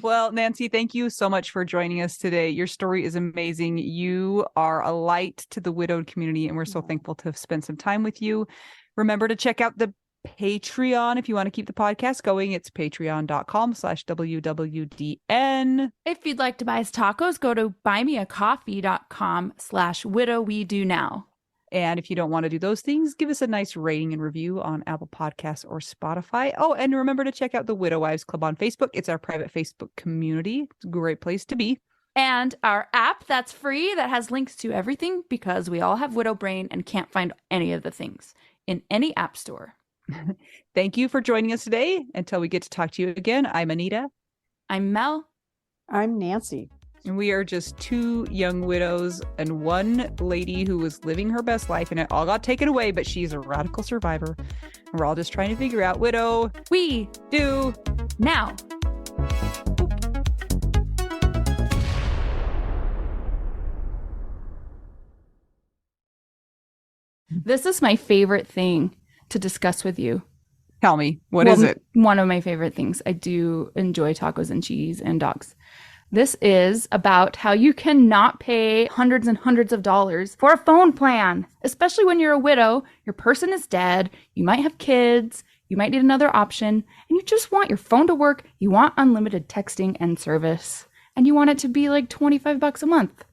Well, Nancy, thank you so much for joining us today. Your story is amazing. You are a light to the widowed community, and we're so thankful to have spent some time with you. Remember to check out the Patreon if you want to keep the podcast going. It's patreon.com/WWDN. If you'd like to buy us tacos, go to buymeacoffee.com/widowwedonoww. And if you don't want to do those things, give us a nice rating and review on Apple Podcasts or Spotify. Oh, and remember to check out the Widow Wives Club on Facebook. It's our private Facebook community. It's a great place to be. And our app that's free that has links to everything because we all have widow brain and can't find any of the things in any app store. Thank you for joining us today. Until we get to talk to you again, I'm Anita. I'm Mel. I'm Nancy. And we are just two young widows and one lady who was living her best life and it all got taken away, but she's a radical survivor. And we're all just trying to figure out widow We do now. This is my favorite thing to discuss with you. Tell me, what is it? One of my favorite things. I do enjoy tacos and cheese and dogs. This is about how you cannot pay hundreds and hundreds of dollars for a phone plan, especially when you're a widow, your person is dead, you might have kids, you might need another option, and you just want your phone to work, you want unlimited texting and service, and you want it to be like $25 a month.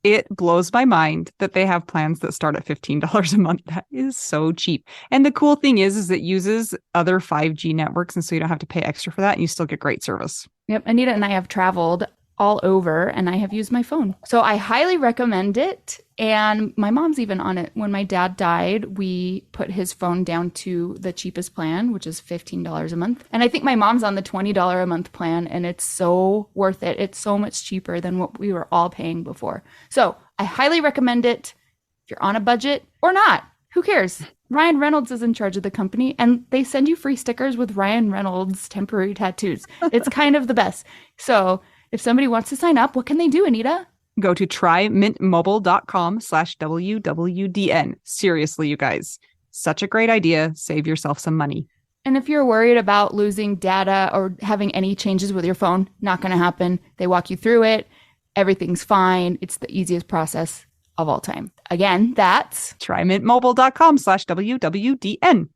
It blows my mind that they have plans that start at $15 a month. That is so cheap. And the cool thing is it uses other 5G networks. And so you don't have to pay extra for that. And you still get great service. Yep. Anita and I have traveled all over and I have used my phone. So I highly recommend it. And my mom's even on it. When my dad died, we put his phone down to the cheapest plan, which is $15 a month. And I think my mom's on the $20 a month plan and it's so worth it. It's so much cheaper than what we were all paying before. So I highly recommend it if you're on a budget or not. Who cares? Ryan Reynolds is in charge of the company and they send you free stickers with Ryan Reynolds temporary tattoos. It's kind of the best. So if somebody wants to sign up, what can they do, Anita? Go to trymintmobile.com/WWDN. Seriously, you guys, such a great idea. Save yourself some money. And if you're worried about losing data or having any changes with your phone, not going to happen. They walk you through it. Everything's fine. It's the easiest process of all time. Again, that's trymintmobile.com/WWDN.